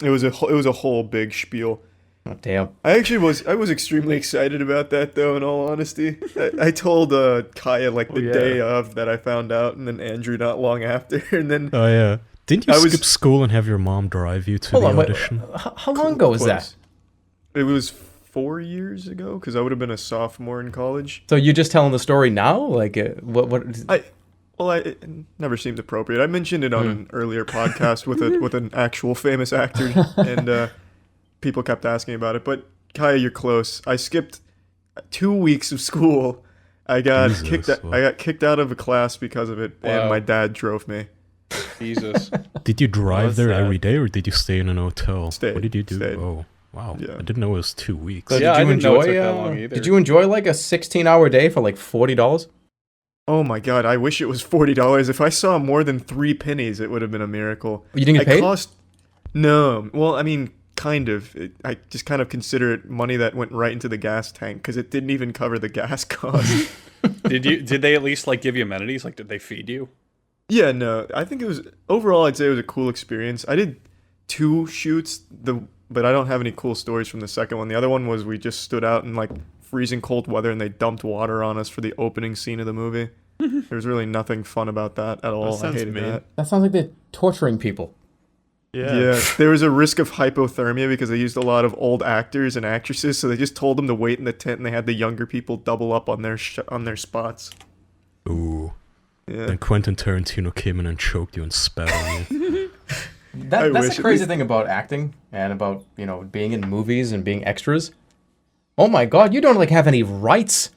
It was a whole big spiel. Oh, damn. I was extremely excited about that though. In all honesty, I told Kaya like the day of that I found out, and then Andrew not long after, and then Oh yeah. Didn't you I was- skip school and have your mom drive you to Hold the on, wait, audition? how long ago was that? It was 4 years ago because I would have been a sophomore in college. So you're just telling the story now? Like, what? It never seemed appropriate. I mentioned it on an earlier podcast with an actual famous actor, and people kept asking about it. But Kaya, you're close. I skipped 2 weeks of school. I got kicked out of a class because of it, and Wow. my dad drove me. Jesus. Did you drive that's there sad. every day, or did you stay in an hotel? Stayed. What did you do? Stayed. Oh, wow. Yeah. I didn't know it was 2 weeks. So Yeah, I did you didn't know it enjoy? took that long either. Did you enjoy like a 16-hour day for like $40? Oh my god! I wish it was $40. If I saw more than 3 pennies, it would have been a miracle. You didn't get paid? No. Well, I mean, kind of. I just kind of consider it money that went right into the gas tank because it didn't even cover the gas cost. Did they at least like give you amenities? Like, did they feed you? Yeah, no. I think it was overall. I'd say it was a cool experience. I did 2 shoots, but I don't have any cool stories from the second one. The other one was we just stood out in like freezing cold weather and they dumped water on us for the opening scene of the movie. There was really nothing fun about that at all. I sounds hated mean. that. That sounds like they're torturing people. Yeah, there was a risk of hypothermia because they used a lot of old actors and actresses, so they just told them to wait in the tent, and they had the younger people double up on their spots. Ooh. Yeah, Then Quentin Tarantino came in and choked you and spat on you. I That's wish the at crazy least- thing about acting and about being in movies and being extras. Oh my God, you don't like have any rights.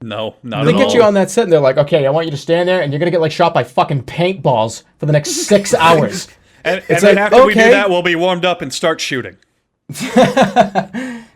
No, not They at get all. you on that set and they're like, okay, I want you to stand there and you're gonna get like shot by fucking paintballs for the next 6 hours. And It's then like, after we do okay. that, we'll be warmed up and start shooting.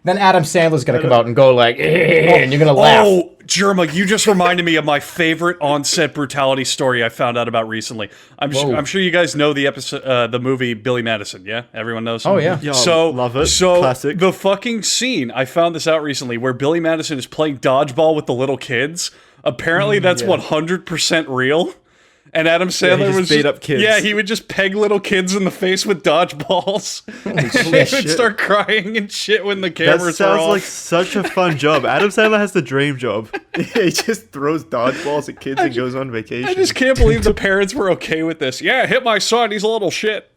Then Adam Sandler's gonna come out and go like, and you're gonna laugh. Oh, Jerma, you just reminded me of my favorite on-set brutality story I found out about recently. I'm sure you guys know the episode, the movie Billy Madison. Yeah, everyone knows. Oh yeah. Yo, love it. So Classic. the fucking scene, I found this out recently, where Billy Madison is playing dodgeball with the little kids. Apparently, that's 100% real. And Adam Sandler was beat up kids. Yeah, he would just peg little kids in the face with dodgeballs, and they would start crying and shit when the cameras were off. That sounds like such a fun job. Adam Sandler has the dream job. He just throws dodgeballs at kids and goes on vacation. I just can't believe the parents were okay with this. Yeah, hit my son. He's a little shit.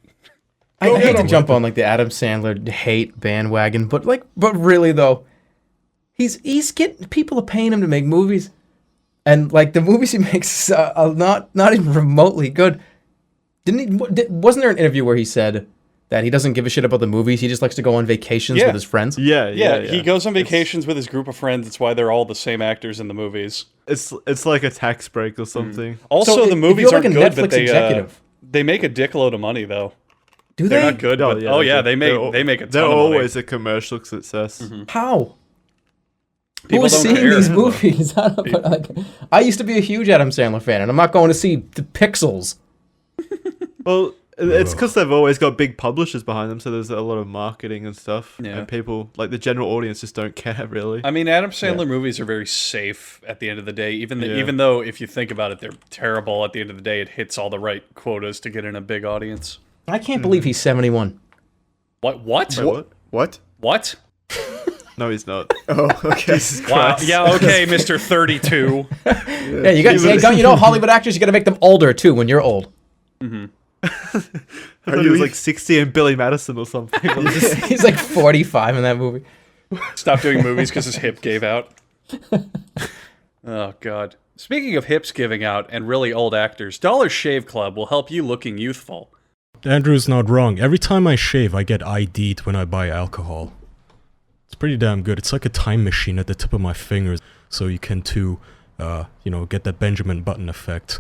I hate to jump on like the Adam Sandler hate bandwagon, but really though, he's getting people are paying him to make movies. And like the movies he makes are not even remotely good. Wasn't there an interview where he said that he doesn't give a shit about the movies? He just likes to go on vacations with his friends. Yeah. He goes on vacations with his group of friends. That's why they're all the same actors in the movies. It's like a tax break or something. Also, So the if movies you're aren't like a good, Netflix but executive- they make a dickload of money though. Do They're they? not good, but they make a ton They're of money. always a commercial success. How? People Who is don't seeing care. these movies? I used to be a huge Adam Sandler fan, and I'm not going to see the Pixels. Well, it's because they've always got big publishers behind them, so there's a lot of marketing and stuff. Yeah. And people, like the general audience, just don't care really. I mean, Adam Sandler movies are very safe at the end of the day. Even though, if you think about it, they're terrible. At the end of the day, it hits all the right quotas to get in a big audience. I can't believe he's 71. What? Wait, what? What? No, he's not. Oh, okay. Jesus Wow. Christ. Yeah. Okay, Mr. 32. Yeah, you got Hollywood actors, you got to make them older too when you're old. I thought he was like 60 and Billy Madison or something. He's like 45 in that movie. Stopped doing movies because his hip gave out. Oh, God. Speaking of hips giving out and really old actors, Dollar Shave Club will help you looking youthful. Andrew's not wrong. Every time I shave, I get ID'd when I buy alcohol. It's pretty damn good. It's like a time machine at the tip of my fingers, so you can too, get that Benjamin Button effect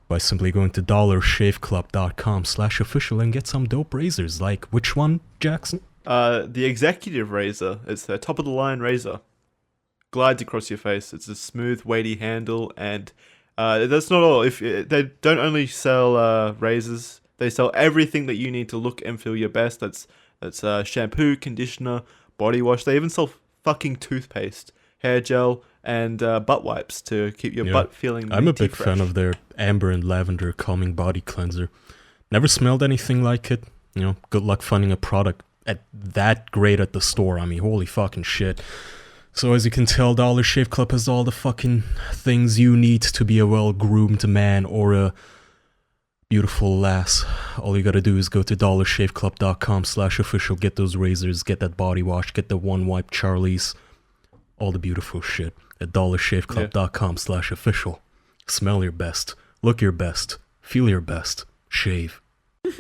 by simply going to dollarshaveclub.com/official and get some dope razors. Like which one, Jackson? The executive razor. It's the top of the line razor. Glides across your face. It's a smooth, weighty handle, and that's not all. If they don't only sell razors, they sell everything that you need to look and feel your best. That's shampoo, conditioner, body wash. They even sell fucking toothpaste, hair gel, and butt wipes to keep your butt feeling I'm a minty big fresh. fan of their amber and lavender calming body cleanser. Never smelled anything like it. Good luck finding a product that great at the store. I mean, holy fucking shit. So as you can tell, Dollar Shave Club has all the fucking things you need to be a well-groomed man or a beautiful lass. All you gotta do is go to dollarshaveclub.com/official, get those razors, get that body wash, get the one wipe Charlie's, all the beautiful shit at dollarshaveclub.com/official. Smell your best, look your best, feel your best, shave. I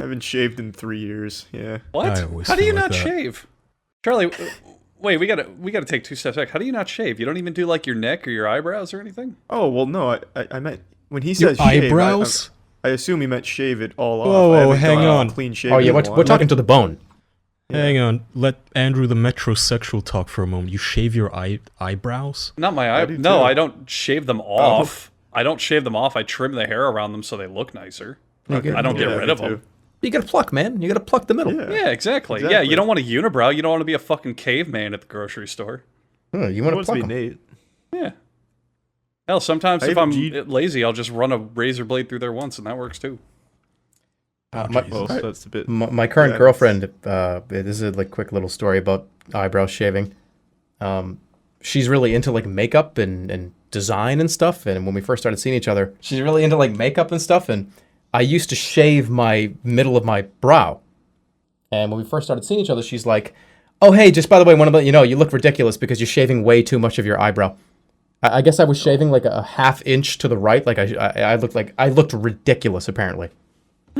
haven't shaved in 3 years. Yeah. What? I always How do you feel like not that. shave? Charlie, wait, we gotta take 2 steps back. How do you not shave? You don't even do like your neck or your eyebrows or anything? Oh, well, no, I meant, when he Your says shave, eyebrows? I assume he meant shave it all off. Whoa, I haven't hang done a on. Clean shave Oh yeah, in a we're while. talking to the bone. Hang on, let Andrew the MetroSexual talk for a moment. You shave your eyebrows? Not my do No, too. I don't shave them off. I don't shave them off. I trim the hair around them so they look nicer. Okay. I don't get Yeah, rid me of them. too. You gotta pluck, man. You gotta pluck the middle. Yeah. Yeah, exactly. Yeah, Exactly. you don't want a unibrow. You don't want to be a fucking caveman at the grocery store. You want to It pluck be 'em. neat. Yeah. Hell, sometimes I if I'm even- lazy, I'll just run a razor blade through there once, and that works too. Well, that's a bit. My current Yeah. girlfriend, this is a like quick little story about eyebrow shaving. She's really into like makeup and design and stuff. And when we first started seeing each other, she's really into like makeup and stuff. And I used to shave my middle of my brow. And when we first started seeing each other, she's like, "Oh, hey, just by the way, want to let you know, you look ridiculous because you're shaving way too much of your eyebrow." I guess I was shaving like a half inch to the right. Like I looked ridiculous apparently.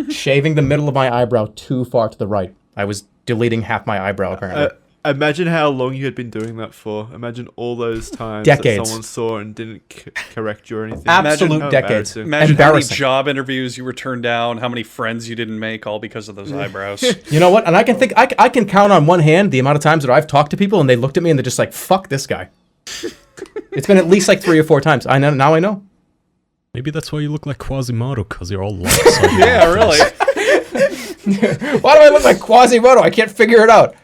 Shaving the middle of my eyebrow too far to the right. I was deleting half my eyebrow apparently. Imagine how long you had been doing that for. Imagine all those times Decades. that someone saw and didn't correct you or anything. Absolute How decades. embarrassing. Imagine how many Embarrassing. job interviews you were turned down, how many friends you didn't make, all because of those eyebrows. You know what? And I can think I can count on one hand the amount of times that I've talked to people and they looked at me and they're just like, "Fuck this guy." It's been at least like 3 or 4 times. I know. Maybe that's why you look like Quasimodo, because you're all lopsided. Yeah, really. Why do I look like Quasimodo? I can't figure it out.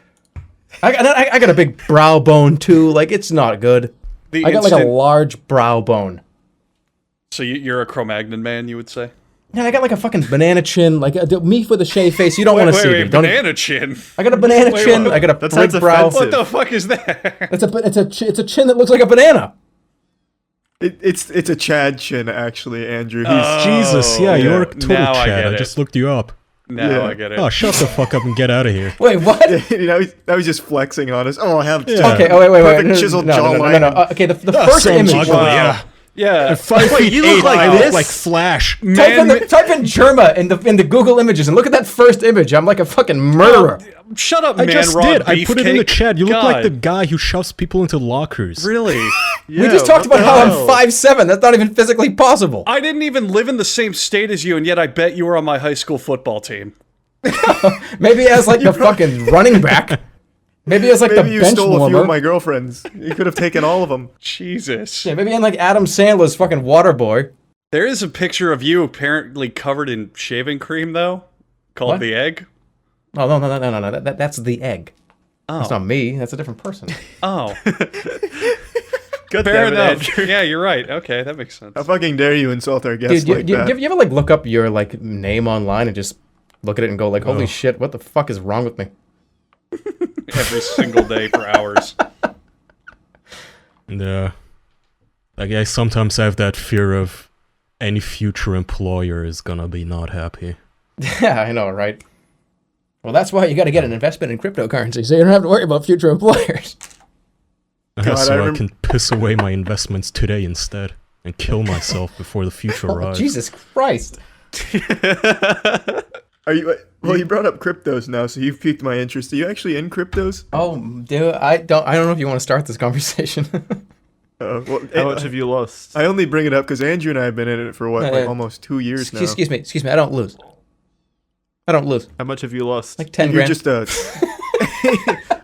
I got a big brow bone too. Like, it's not good. I got like a large brow bone. So you're a Cro-Magnon man, you would say? And I got like a fucking banana chin. Like me with a shaved face. You don't want to see me. Don't. Banana chin. I got a banana chin. I got a sounds brick brow. offensive. What the fuck is that? It's a chin that looks like a banana. It's a Chad chin, actually, Andrew. Jesus, yeah, you're a total Now I Chad. get I it. just looked you up. Now Yeah. I get it. Oh, shut the fuck up and get out of here. Wait, what? That was just flexing on us. Oh, I have Yeah. Okay. Oh wait. perfect No, chiseled no. jawline. Okay. The first So image. ugly, yeah. Yeah. 5'8", you look like I look this? like Flash. Type in Jerma in the Google images and look at that first image. I'm like a fucking murderer. Shut up, I man. just Raw did. I put it in the beefcake. chat. You look like the God. guy who shoves people into lockers. Really? We just talked about how I'm 5'7". That's not even physically possible. I didn't even live in the same state as you, and yet I bet you were on my high school football team. Maybe as like the fucking running back. Maybe as like Maybe the you bench stole a few warmer. of my girlfriends. You could have taken all of them. Jesus. Yeah, maybe in like Adam Sandler's fucking water boy. There is a picture of you apparently covered in shaving cream, though, called What? the egg. Oh no. That's the egg. Oh. That's not me. That's a different person. Oh. God Fair damn it, enough. Andrew. Yeah, you're right. Okay, that makes sense. How fucking dare you insult our guests Dude, like you that? ever like look up your like name online and just look at it and go like, holy Oh. shit, what the fuck is wrong with me? Every single day for hours. Yeah. Like, I sometimes have that fear of any future employer is gonna be not happy. Yeah, I know, right? Well, that's why you got to get an investment in cryptocurrency, so you don't have to worry about future employers. God, So I I can piss away my investments today instead and kill myself before the future Oh, arrives. Jesus Christ! Are you? Well, you brought up cryptos now, so you've piqued my interest. Are you actually in cryptos? Oh, dude, I don't know if you want to start this conversation. Well, How much have you lost? I only bring it up because Andrew and I have been in it for what, like almost 2 years now. Excuse me. I don't lose. How much have you lost? Like 10 You're grand. just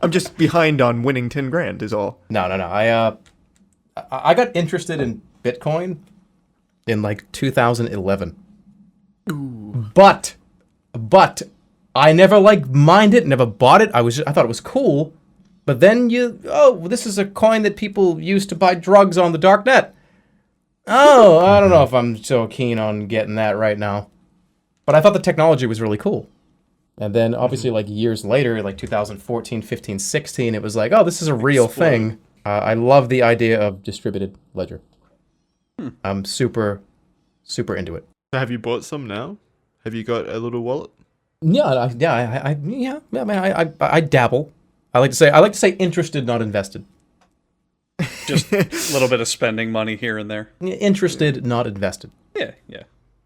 I'm just behind on winning 10 grand is all. No. I got interested in Bitcoin in like 2011. But I never like mined it, never bought it. I thought it was cool. But then this is a coin that people use to buy drugs on the dark net. Oh, I don't know if I'm so keen on getting that right now. But I thought the technology was really cool. And then obviously like years later, like 2014, 15, 16, it was like, oh, this is a real thing. I love the idea of distributed ledger. I'm super, super into it. So have you bought some now? Have you got a little wallet? Yeah, I dabble. I like to say interested, not invested. Just a little bit of spending money here and there. Interested, not invested. Yeah.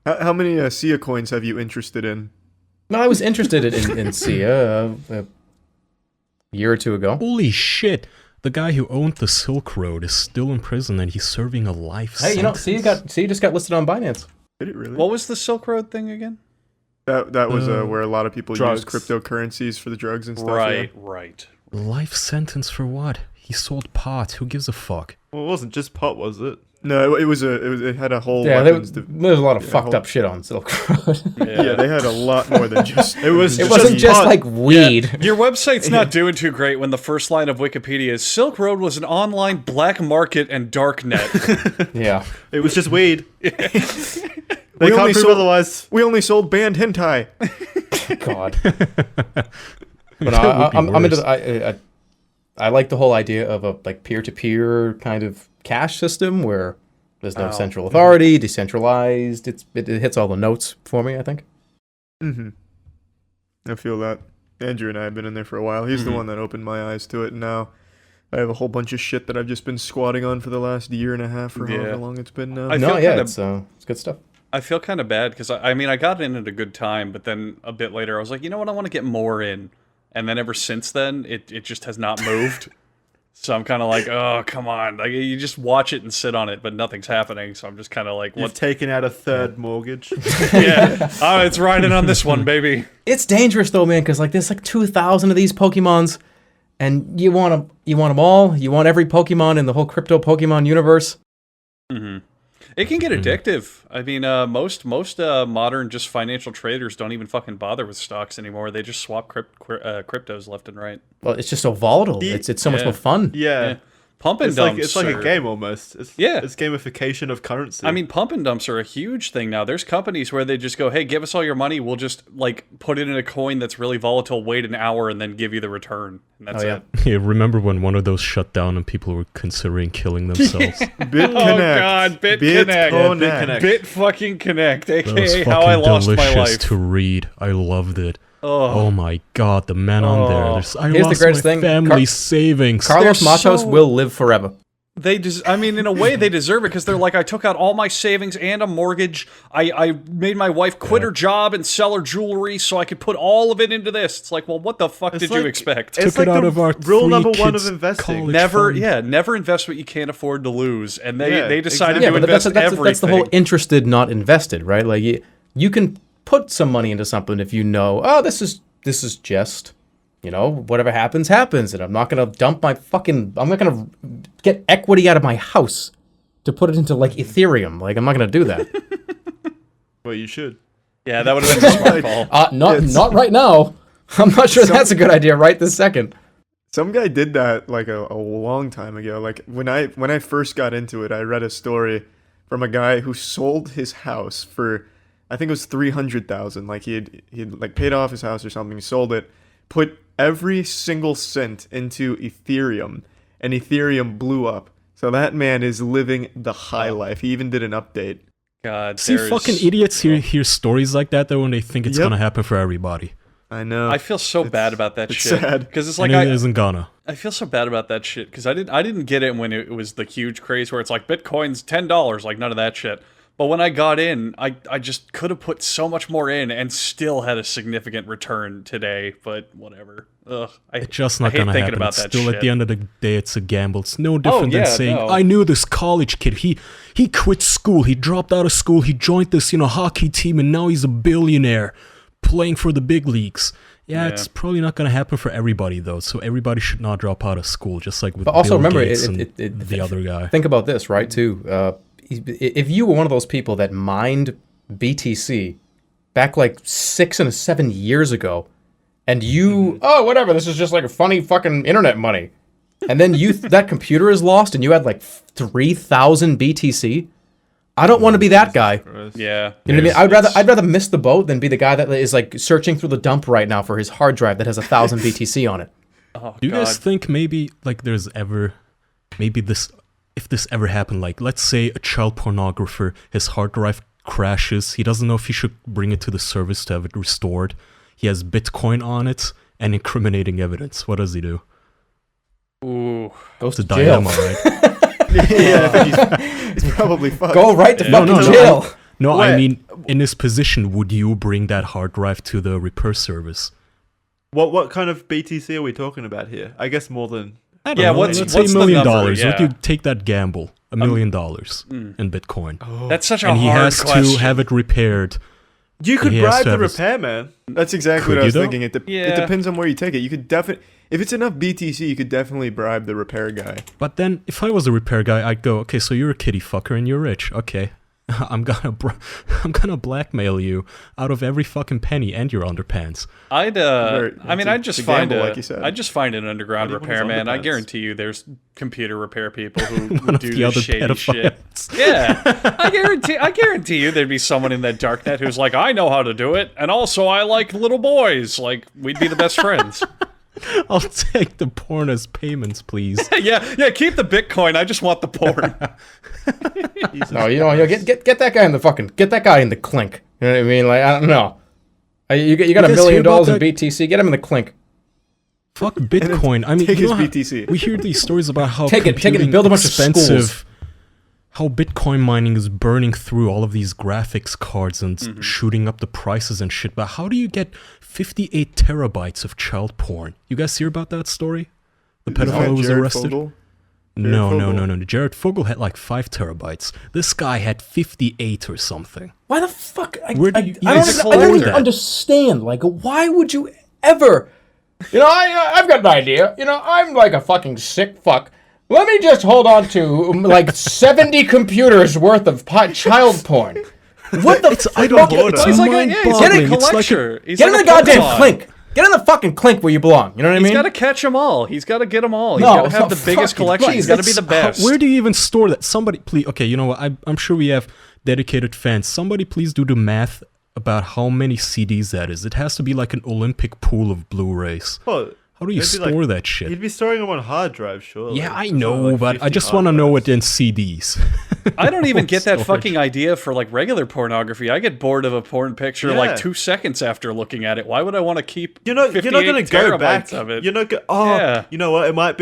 How many SIA coins have you interested in? No, I was interested in SIA a year or two ago. Holy shit! The guy who owned the Silk Road is still in prison and he's serving a life Hey, sentence. SIA just got listed on Binance. Did it really? What was the Silk Road thing again? That was where a lot of people drugs. use cryptocurrencies for the drugs and stuff. Right. Life sentence for what? He sold pot. Who gives a fuck? Well, it wasn't just pot, was it? No, it had a whole Yeah, weapons. there's a lot of fucked whole- up shit on Silk Road. Yeah, they had a lot more than just. It was. It wasn't just pot. like weed. Your website's not doing too great when the first line of Wikipedia is Silk Road was an online black market and dark net. Yeah. It was just weed. They We can't only prove sold- otherwise. We only sold banned hentai. God. But That would be I'm into worse. I like the whole idea of a like peer-to-peer kind of cash system where there's no central authority, decentralized. It hits all the notes for me, I think. Mm-hmm. I feel that. Andrew and I have been in there for a while. He's the one that opened my eyes to it, and now I have a whole bunch of shit that I've just been squatting on for the last year and a half or however long it's been now. I No, feel yeah, kinda- it's good stuff. I feel kind of bad because I mean I got in at a good time, but then a bit later I was like, you know what, I want to get more in, and then ever since then, it just has not moved. So I'm kind of like, oh, come on. Like, you just watch it and sit on it, but nothing's happening. So I'm just kind of like, You've taken out a third mortgage. Yeah. Oh, it's riding on this one, baby. It's dangerous though, man, because like there's like 2,000 of these Pokemons, and you want them all. You want every Pokemon in the whole crypto Pokemon universe. Mm-hmm. It can get addictive. I mean, most modern just financial traders don't even fucking bother with stocks anymore. They just swap cryptos left and right. Well, it's just so volatile. It's so much more fun. Yeah. Pump and dumps. It's like a game almost. It's gamification of currency. I mean, pump and dumps are a huge thing now. There's companies where they just go, hey, give us all your money. We'll just like put it in a coin that's really volatile, wait an hour, and then give you the return. And that's it. Yeah, remember when one of those shut down and people were considering killing themselves? BitConnect. Oh god, BitConnect. Bit fucking Connect, That was aka fucking how I lost my delicious life. to read. I loved it. Oh my god, the man on there. I Here's lost the greatest my thing. family savings. Carlos They're Matos so- will live forever. I mean, in a way, they deserve it because they're like, I took out all my savings and a mortgage. I made my wife quit her job and sell her jewelry so I could put all of it into this. It's like, well, what the fuck did you expect? It's Took it like out the of our rule number three one of kids' investing. college Never invest what you can't afford to lose. And they decided Yeah, to but invest that's everything. that's the whole interested, not invested, right? Like you can put some money into something if you know, oh, this is just, you know, whatever happens, happens, and I'm not gonna I'm not gonna get equity out of my house to put it into like Ethereum. Like I'm not gonna do that. Well, you should. Yeah, that would have been a smart call. Not right now. I'm not sure that's a good idea right this second. Some guy did that like a long time ago. Like when I first got into it, I read a story from a guy who sold his house for, I think it was $300,000. Like he had like paid off his house or something, sold it, put every single cent into Ethereum, and Ethereum blew up. So that man is living the high life. He even did an update. God, See, fucking idiots hear stories like that though when they think it's gonna happen for everybody. I know. I feel so bad about that it's shit. sad. Because it's like And it isn't gonna. I feel so bad about that shit because I didn't get it when it was the huge craze where it's like Bitcoin's $10, like none of that shit. But when I got in, I just could have put so much more in and still had a significant return today. But whatever. Ugh, It's just not I hate gonna thinking happen. about It's that still shit. at the end of the day, it's a gamble. It's no different than yeah, saying, no. I knew this college kid. He quit school. He dropped out of school. He joined this hockey team, and now he's a billionaire playing for the big leagues. Yeah, it's probably not going to happen for everybody, though. So everybody should not drop out of school, just like with But also Bill remember, Gates and the other guy. Think about this, right? Too, if you were one of those people that mined BTC back like 6 and 7 years ago, and you, whatever, this is just like a funny fucking internet money, and then that computer is lost, and you had like 3,000 BTC. I don't want to be that guy. Yeah. You know what I mean? I'd rather miss the boat than be the guy that is like searching through the dump right now for his hard drive that has 1,000 BTC on it. Oh, Do you God. guys think maybe like if this ever happened, like let's say a child pornographer, his hard drive crashes, he doesn't know if he should bring it to the service to have it restored. He has Bitcoin on it and incriminating evidence. What does he do? Ooh. Goes It's a to jail. dilemma, right? Yeah, I think he's probably fucked. Go right to fucking jail. No, Wait. I mean, in this position, would you bring that hard drive to the repair service? What kind of BTC are we talking about here? I guess more than. I don't Yeah, know, what's let's say the $1 million. number? Would Yeah. you take that gamble? $1 million in Bitcoin. That's such a And he hard has question. to have it repaired. You could He has bribe to the have his- repairman. That's exactly Could what I you, was though? thinking. It Yeah. depends on where you take it. You could definitely, if it's enough BTC, you could definitely bribe the repair guy. But then, if I was a repair guy, I'd go, okay, so you're a kitty fucker and you're rich. Okay, I'm gonna blackmail you out of every fucking penny and your underpants. I'd it's a gamble, like you said. I'd just find an underground Not even his repairman. I underpants. guarantee you, there's computer repair people who One of do the this other shady shit. pedophiles. Yeah, I guarantee you, there'd be someone in that darknet who's like, I know how to do it, and also I like little boys. Like, we'd be the best friends. I'll take the porn as payments, please. yeah, keep the Bitcoin. I just want the porn. No, get that guy in the clink. You know what I mean? Like, I don't know. You got You $1 guys million hear about in that? BTC. Get him in the clink. Fuck Bitcoin. I mean, take you his know how- BTC. We hear these stories about how Take it and computing build a bunch of schools. how Bitcoin mining is burning through all of these graphics cards and shooting up the prices and shit. But how do you get 58 terabytes of child porn? You guys hear about that story? The pedophile was arrested. No. Jared Fogle had like 5 terabytes. This guy had 58 or something. Why the fuck? I Where do you don't even understand. Like, why would you ever? You know, I've got an idea. You know, I'm like a fucking sick fuck. Let me just hold on to like 70 computers worth of child porn. What the fuck? I don't get it. He's like a collector. Get in the goddamn clink. Get in the fucking clink where you belong. You know what I mean? He's got to catch them all. He's got to get them all. He's No, got to have the fuck biggest it, collection. please, He's got to be the best. Where do you even store that? Somebody, please. Okay, you know what? I'm sure we have dedicated fans. Somebody, please do the math about how many CDs that is. It has to be like an Olympic pool of Blu-rays. Well, how do you store that shit? You'd be storing them on hard drive, surely. Yeah, I It's know, like but I 50 just hard want to know drives. it in CDs. I don't even get that Storage. fucking idea for like regular pornography. I get bored of a porn picture Yeah. like 2 seconds after looking at it. Why would I want to keep? You're not going to go back. Of it? You're not. Yeah. You know what? It might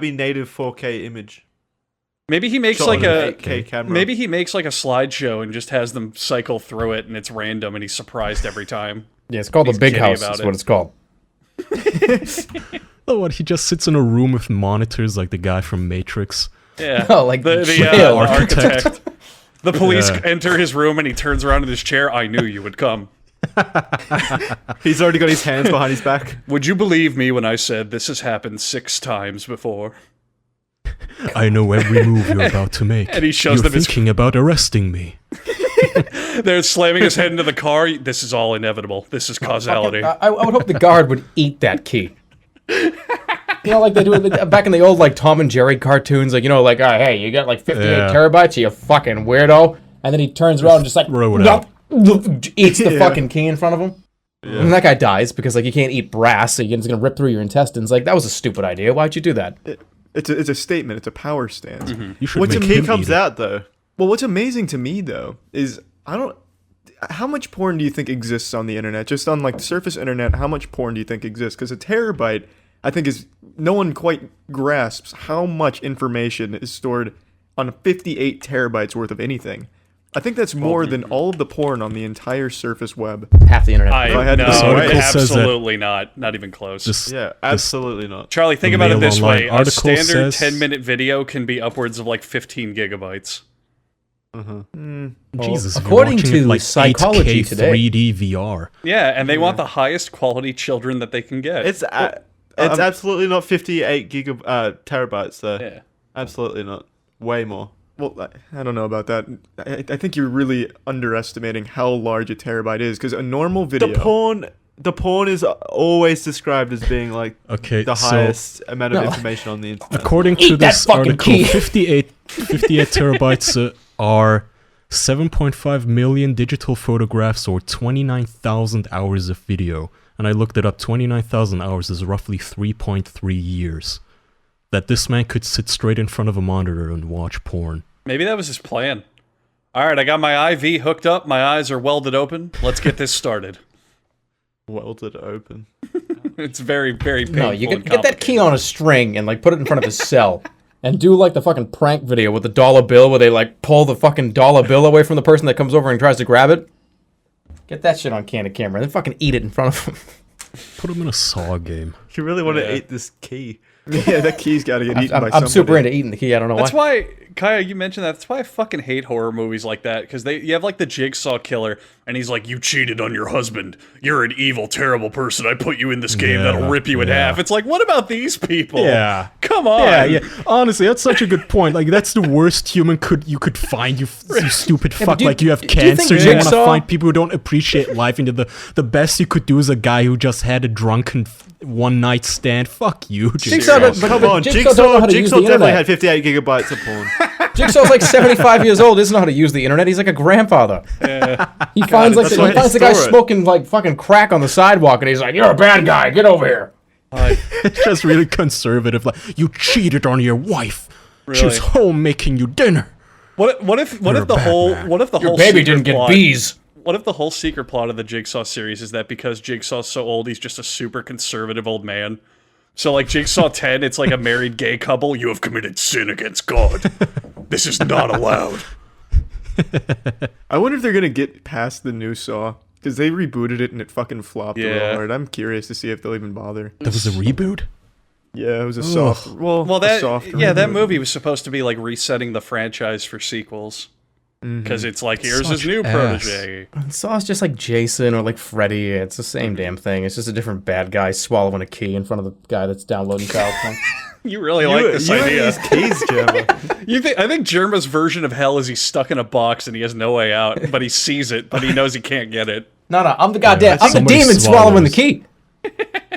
be native 4K image. Maybe he makes Shot like on an a 8K camera. maybe he makes like a slideshow and just has them cycle through it, and it's random, and he's surprised every time. Yeah, it's called the He's Big kidding House. about That's it. what it's called. Oh, what? He just sits in a room with monitors like the guy from Matrix. Yeah, Oh, like the jail. architect. The police Yeah. enter his room, and he turns around in his chair. I knew you would come. He's already got his hands behind his back. Would you believe me when I said this has happened 6 times before? I know every move you're about to make. And he shows You're them his- thinking about arresting me. They're slamming his head into the car. This is all inevitable. This is causality. I would hope the guard would eat that key. You know, like they do it back in the old like Tom and Jerry cartoons. Like, you know, like, hey, you got like 58 Yeah. terabytes, you fucking weirdo. And then he turns around and just like throw it out. eats the fucking key in front of him. And that guy dies because like you can't eat brass, so it's gonna rip through your intestines. Like that was a stupid idea. Why'd you do that? It's a statement. It's a power stance. You should What's make a He him comes eat it. out though. Well, what's amazing to me though is how much porn do you think exists on the internet? Just on like the surface internet, how much porn do you think exists? Because a terabyte, I think, is no one quite grasps how much information is stored on 58 terabytes worth of anything. I think that's more than all of the porn on the entire surface web. Half the internet. I had no, this article says that- absolutely not. Not even close. This, Yeah, absolutely not. Charlie, think the about it Mail this Online way. A article standard says- 10-minute video can be upwards of like 15 gigabytes. Jesus, if you're according watching to it like Psychology 8K Today- 3D VR. Yeah, and they want the highest quality children that they can get. It's absolutely not 58 terabytes though. yeah. Absolutely not. Way more. Well, I don't know about that. I think you're really underestimating how large a terabyte is, because a normal video. The porn is always described as being like Okay, the so- highest amount of information on the internet. According Eat to that this fucking article, key. 58 terabytes are 7.5 million digital photographs or 29,000 hours of video. And I looked it up. 29,000 hours is roughly 3.3 years. That this man could sit straight in front of a monitor and watch porn. Maybe that was his plan. All right, I got my IV hooked up. My eyes are welded open. Let's get this started. Welded open. It's very, very painful. No, you and get that key complicated. on a string and like put it in front of his cell. And do like the fucking prank video with the dollar bill where they like pull the fucking dollar bill away from the person that comes over and tries to grab it. Get that shit on candid camera and then fucking eat it in front of him. Put him in a Saw game. You really want Yeah. to eat this key? Yeah, that key's got to get eaten by I'm somebody. super into eating the key. I don't know That's why. why, Kaya, you mentioned that. That's why I fucking hate horror movies like that. Because you have like the Jigsaw killer, and he's like, "You cheated on your husband. You're an evil, terrible person. I put you in this game Yeah, that'll rip you in yeah. half." It's like, what about these people? Yeah. Come on. Yeah. Honestly, that's such a good point. Like, that's the worst human you could find. You stupid fuck. do- Like, you have do you think cancer. You want to Jigsaw- find people who don't appreciate life. And the best you could do is a guy who just had a drunken one night stand. Fuck you, Jigsaw, Jigsaw. but Come on, Jigsaw don't know how to use Jigsaw the definitely internet. had 58 gigabytes of porn. Jigsaw's like 75 years old. Doesn't know how to use the internet. He's like a grandfather. He finds like that's he why finds the they guy store it. smoking like fucking crack on the sidewalk, and he's like, "You're a bad guy. Get over here." It's just really conservative. Like, you cheated on your wife. She was Really? home making you dinner. What if You're a the bad whole man. what if the Your whole baby secret didn't get plot- bees. What if the whole secret plot of the Jigsaw series is that because Jigsaw's so old, he's just a super conservative old man? So like Jigsaw 10, it's like a married gay couple. You have committed sin against God. This is not allowed. I wonder if they're gonna get past the new Saw, because they rebooted it and it fucking flopped real hard. I'm curious to see if they'll even bother. That was a reboot? Yeah, it was a soft. Well, that reboot. that movie was supposed to be like resetting the franchise for sequels. Because it's like, here's his new protege. Saw's just like Jason or like Freddy. It's the same damn thing. It's just a different bad guy swallowing a key in front of the guy that's downloading child porn. You really like this idea. These keys, Jerma. I think Jerma's version of hell is he's stuck in a box and he has no way out, but he sees it, but he knows he can't get it. No, I'm the goddamn. I'm the somebody demon swallowing the key.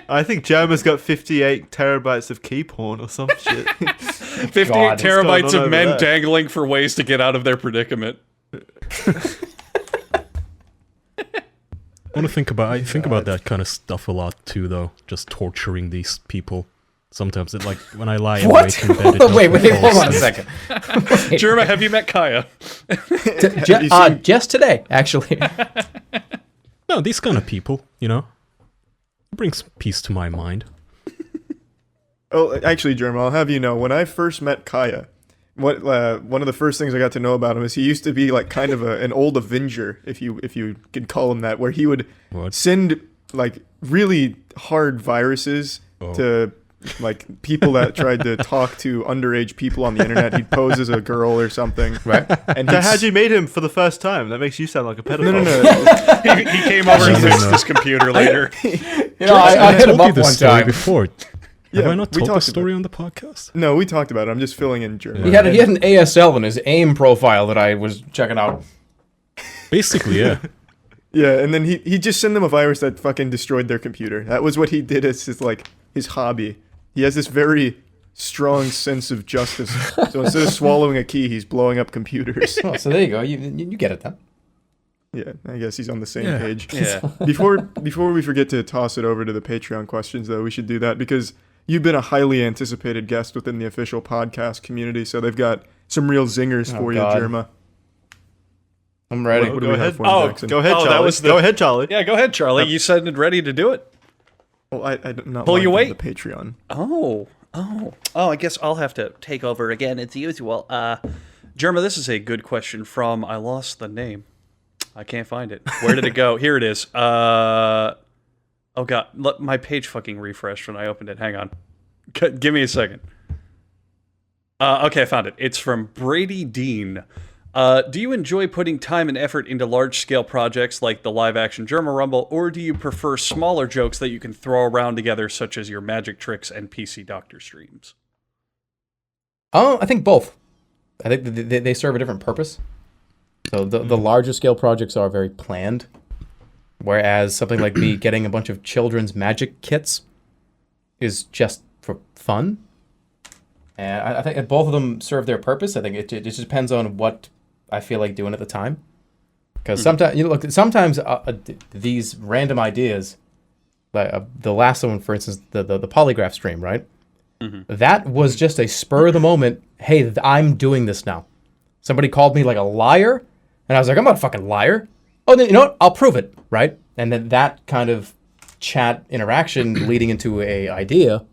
I think Jerma's got 58 terabytes of key porn or some shit. 58 God, terabytes what's going on of men over there? dangling for ways to get out of their predicament. I think about that kind of stuff a lot too, though. Just torturing these people. Sometimes it, like, when I lie What? awake in bed, it Wait, doesn't fall hold on a asleep. second. Jerma, have you met Kaya? Just today, actually. No, these kind of people, you know, it brings peace to my mind. Oh, actually, Jerma, I'll have you know, when I first met Kaya, one of the first things I got to know about him is he used to be like kind of an old Avenger, if you could call him that, where he would send like really hard viruses to like people that tried to talk to underage people on the internet. He'd pose as a girl or something, Right. And So how'd you meet him for the first time? That makes you sound like a pedophile. No. He came over and fixed his computer later. You know, I hit him told you up this one story time. before. Yeah, Have I not we told the talked story on the podcast? No, we talked about it. I'm just filling in Jerma. He had an ASL in his AIM profile that I was checking out. Basically, yeah. Yeah, and then he just sent them a virus that fucking destroyed their computer. That was what he did as his hobby. He has this very strong sense of justice. So instead of swallowing a key, he's blowing up computers. Oh, so there you go. You get it then. Yeah, I guess he's on the same Yeah. page. Yeah. Before we forget to toss it over to the Patreon questions, though, we should do that because you've been a highly anticipated guest within the official podcast community. So they've got some real zingers for you, God. Jerma. I'm ready. What do Go we have ahead. for him, Jackson? Go ahead, Oh, that Charlie. was the- Go ahead, Charlie. Yeah, go ahead, Charlie. You said it ready to do it. Well, I'm not Pull your logged into weight. the Patreon. Oh, I guess I'll have to take over again as usual. Jerma, this is a good question from, I lost the name. I can't find it. Where did it go? Here it is. Oh god, my page fucking refreshed when I opened it. Hang on. Give me a second. Okay, I found it. It's from Brady Dean. Do you enjoy putting time and effort into large-scale projects like the live-action Jerma Rumble, or do you prefer smaller jokes that you can throw around together, such as your magic tricks and PC Doctor streams? Oh, I think both. I think they serve a different purpose. So the larger scale projects are very planned, whereas something like me getting a bunch of children's magic kits is just for fun. And I think both of them serve their purpose. I think it just depends on what I feel like doing at the time. Because sometimes these random ideas, like the last one, for instance, the polygraph stream, right? Mm-hmm. That was just a spur of the moment. Hey, I'm doing this now. Somebody called me like a liar, and I was like, I'm not a fucking liar. Oh, then you know what? I'll prove it, right? And then that kind of chat interaction leading into a idea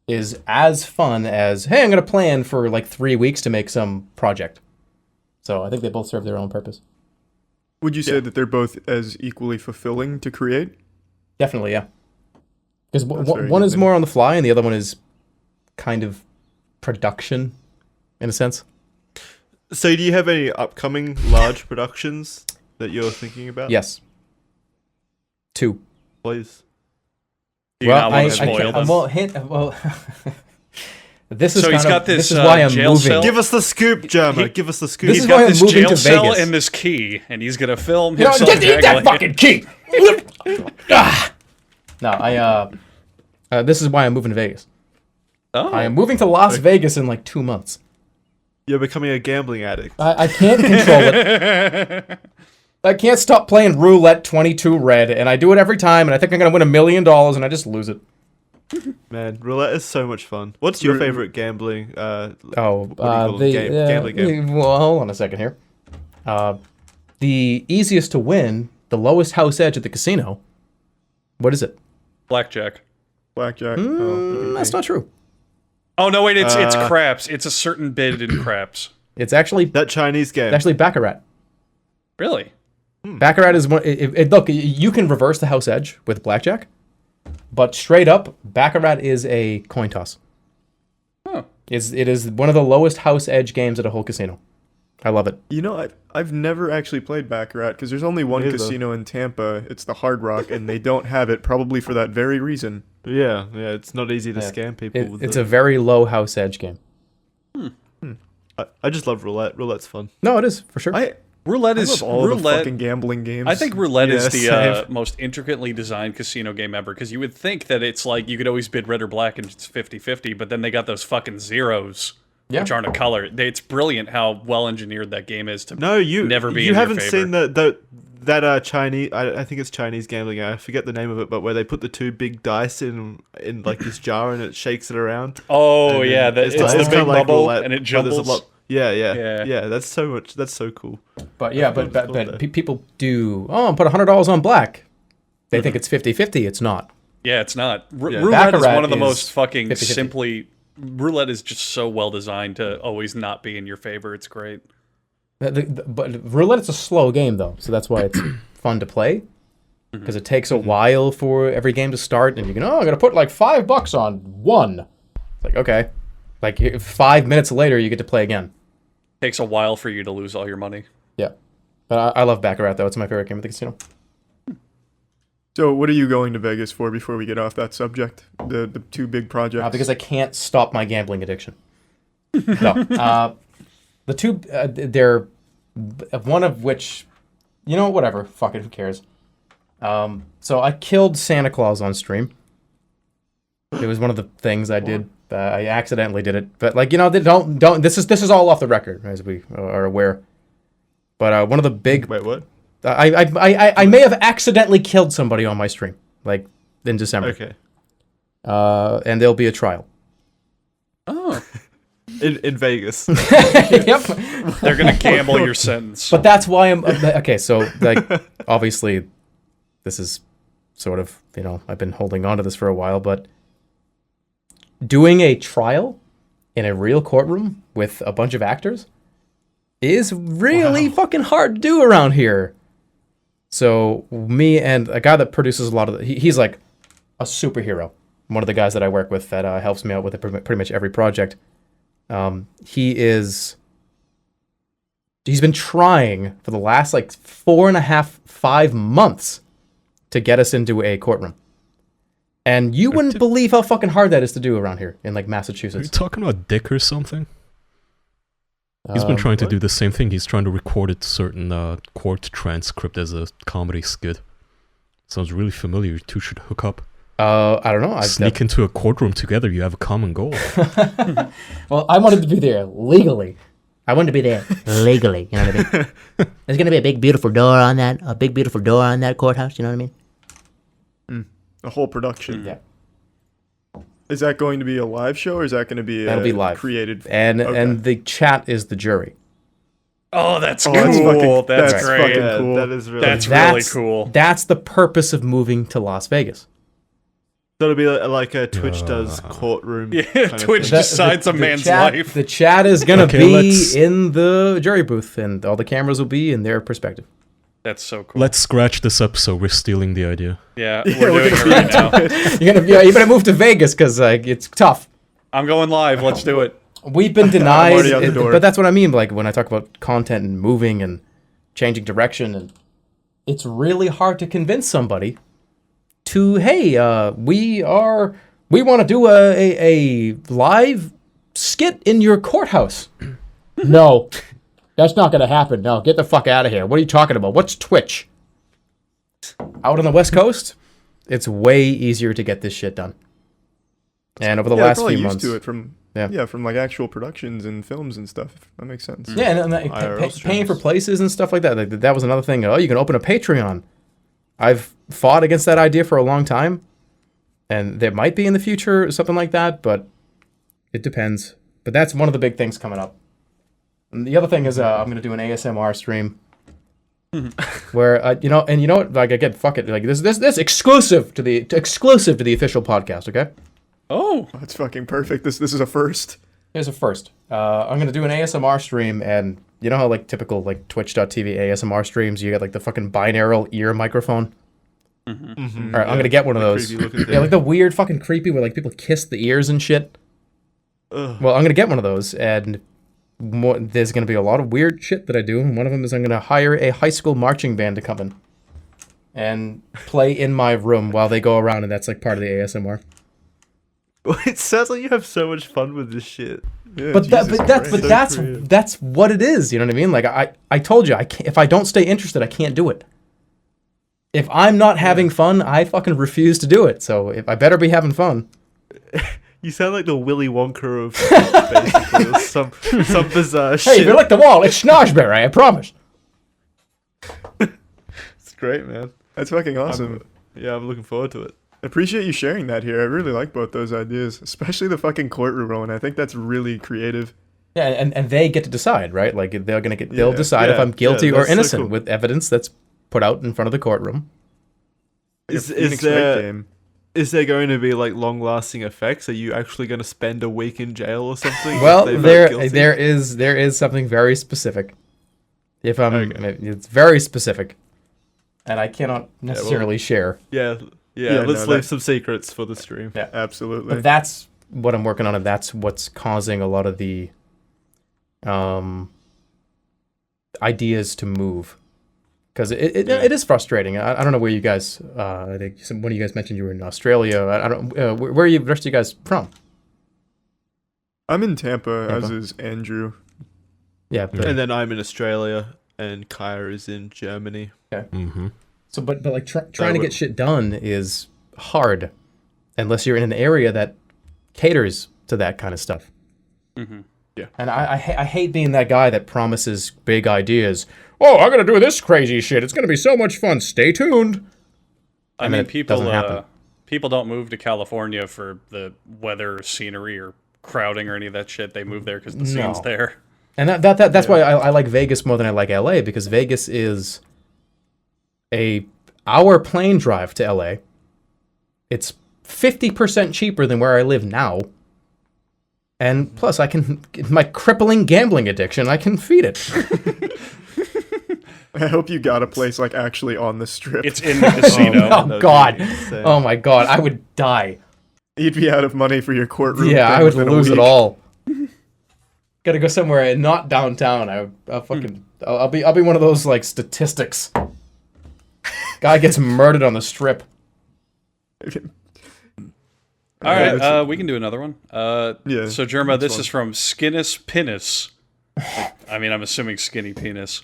is as fun as, hey, I'm going to plan for like 3 weeks to make some project. So I think they both serve their own purpose. Would you say that they're both as equally fulfilling to create? Definitely, yeah. Because very one good is then. more on the fly, and the other one is kind of production, in a sense. So, do you have any upcoming large productions that you're thinking about? Yes. 2. Please. Do you not want to spoil them? This is So he's kind got of, this, this is why I'm jail moving. cell. Give us the scoop, Jerma. Give us the scoop. This He's is why got I'm this moving jail to cell Vegas. and this key, and he's gonna film No, himself. just eat that dangling. fucking key. No, this is why I'm moving to Vegas. Oh. I am moving to Las Vegas in like 2 months. You're becoming a gambling addict. I can't control it. I can't stop playing roulette 22 red, and I do it every time, and I think I'm gonna win $1 million, and I just lose it. Man, roulette is so much fun. What's your favorite gambling? Gambling game. Well, hold on a second here. The easiest to win, the lowest house edge at the casino. What is it? Blackjack. Blackjack. That's not true. Oh no, wait, it's craps. It's a certain bid in craps. It's actually That Chinese game. actually Baccarat. Really? Baccarat is one. Look, you can reverse the house edge with blackjack, but straight up, Baccarat is a coin toss. Huh. It is one of the lowest house edge games at a whole casino. I love it. You know, I've never actually played Baccarat because there's only one Neither. casino in Tampa. It's the Hard Rock, and they don't have it probably for that very reason. Yeah, it's not easy to scam people with It's a very low house edge game. I just love roulette. Roulette's fun. No, it is for sure. Roulette I is love all the roulette. fucking gambling games. I think roulette is the same. most intricately designed casino game ever, because you would think that it's like you could always bid red or black and it's 50-50, but then they got those fucking zeros, which aren't a color. It's brilliant how well engineered that game is to never be you in haven't your favor. seen that Chinese. I think it's Chinese gambling. I forget the name of it, but where they put the two big dice in like this jar and it shakes it around. Oh And yeah, then it's the kinda big like bubble roulette, and it but there's a jumbles. lot- Yeah. That's so cool. But yeah, That's but cool, though. people do. Oh, put $100 on black. They think it's 50-50. It's not. Yeah, it's not. Yeah. Roulette is Baccarat one of the is most fucking 50-50. simply. Roulette is just so well designed to always not be in your favor. It's great. But roulette is a slow game though, so that's why it's fun to play. Because it takes a while for every game to start, and you can I'm gonna put like $5 on one. It's like okay, like 5 minutes later you get to play again. Takes a while for you to lose all your money. Yeah, but I love Baccarat though. It's my favorite game at the casino. So, what are you going to Vegas for before we get off that subject? The two big projects. Because I can't stop my gambling addiction. No, the two they're one of which, whatever. Fuck it, who cares? So I killed Santa Claus on stream. It was one of the things I did. I accidentally did it, but they don't. This is all off the record, as we are aware. But one of the big. Wait, what? I may have accidentally killed somebody on my stream, like in December. Okay. And there'll be a trial. Oh, In Vegas. Yep. they're gonna gamble your sentence. But that's why I'm okay. So obviously, this is sort of I've been holding on to this for a while, but doing a trial in a real courtroom with a bunch of actors is really fucking hard to do around here. So me and a guy that produces a lot of he's like a superhero. One of the guys that I work with that helps me out with pretty much every project. He's been trying for the last 4.5-5 months to get us into a courtroom. And you wouldn't believe how fucking hard that is to do around here in Are you Massachusetts. talking about Dick or something? He's been trying to do the same thing. He's trying to record a certain court transcript as a comedy skit. Sounds really familiar. You two should hook up. I don't know. Sneak into a courtroom together. You have a common goal. Well, I wanted to be there legally. I wanted to be there legally. You know what I mean? There's gonna be a big beautiful door on that courthouse. You know what I mean? A whole production. Yeah. Is that going to be a live show, or is that going to be That'll be live. created? And Okay. the chat is the jury. Oh, that's cool. that's fucking- that's that's great. fucking Yeah, cool. that is really. That's really cool. That's the purpose of moving to Las Vegas. So it'll be like a Twitch does courtroom. Yeah, kind of Twitch thing. decides a man's chat, life. The chat is gonna Okay, be let's- in the jury booth, and all the cameras will be in their perspective. That's so cool. Let's scratch this up so we're stealing the idea. Yeah, we're doing it right now. You better move to Vegas because it's tough. I'm going live. Let's do it. We've been denied, already out the door. but that's what I mean. Like when I talk about content and moving and changing direction, and it's really hard to convince somebody to, hey, we want to do a live skit in your courthouse. No, that's not gonna happen. No, get the fuck out of here. What are you talking about? What's Twitch? Out on the West Coast, it's way easier to get this shit done. And over the they're last probably few used months, to it from Yeah. from actual productions and films and stuff. That makes sense. yeah, and IRL paying streams. for places and stuff like that. Like, that was another thing. Oh, you can open a Patreon. I've fought against that idea for a long time, and there might be in the future something like that, but it depends. But that's one of the big things coming up. And the other thing is I'm going to do an ASMR stream. Where you know what? Like again, fuck it. Like this exclusive to the official podcast. Okay. Oh, That's fucking perfect. This is a first. Here's a first. I'm gonna do an ASMR stream, and you know how like typical like Twitch.tv ASMR streams, you get like the fucking binaural ear microphone. All right, I'm gonna get one of those. Yeah, like the weird fucking creepy where like people kiss the ears and shit. Ugh. Well, I'm gonna get one of those, and there's gonna be a lot of weird shit that I do. And one of them is I'm gonna hire a high school marching band to come in and play in my room while they go around, and that's like part of the ASMR. It sounds like you have so much fun with this shit. Yeah, But Jesus Christ. that's what it is. You know what I mean? Like I told you, if I don't stay interested, I can't do it. If I'm not having fun, I fucking refuse to do it. So if I better be having fun. You sound like the Willy Wonka of basically or some bizarre shit. Hey, if you lick the wall, it's Schnozberry, I promise. It's great, man. That's fucking awesome. I'm looking forward to it. I appreciate you sharing that here. I really like both those ideas, especially the fucking courtroom one. I think that's really creative. Yeah, and they get to decide, right? Like they'll decide if yeah, I'm guilty yeah, or that's so innocent cool. with evidence that's put out in front of the courtroom. Is Phoenix Wright there game. is there going to be like long-lasting effects? Are you actually going to spend a week in jail or something? Well, if they vote guilty? there is something very specific. If I'm, Okay. it's very specific, and I cannot necessarily share. Yeah, Yeah, let's no, leave that- some secrets for the stream. Yeah. Absolutely. But that's what I'm working on, and that's what's causing a lot of the ideas to move. Because it is frustrating. I don't know where you guys. I think one of you guys mentioned you were in Australia. I don't. Where are you? The rest of you guys from? I'm in Tampa, as Tampa. is Andrew. Yeah. And then I'm in Australia, and Kaya is in Germany. Mm-hmm. So, but like trying to get shit done is hard, unless you're in an area that caters to that kind of stuff. Mm-hmm. Yeah. And I hate being that guy that promises big ideas. Oh, I'm gonna do this crazy shit. It's gonna be so much fun. Stay tuned. I And mean, it doesn't happen. people don't move to California for the weather, scenery, or crowding or any of that shit. They move there because the scene's No. there. And that's why I like Vegas more than I like LA, because Vegas is a hour plane drive to LA. It's 50% cheaper than where I live now. And plus, my crippling gambling addiction, I can feed it. I hope you got a place like actually on the strip. It's in the casino. Oh, That'd God. be insane. Oh, my God. I would die. You'd be out of money for your courtroom. Yeah, thing I would within a lose it week. all. Gotta go somewhere not downtown. I'll be one of those like statistics. Guy gets murdered on the strip. All right, we can do another one. Yeah, So, Jerma, this fun. is from Skinnis Pinnis. I mean, I'm assuming skinny penis.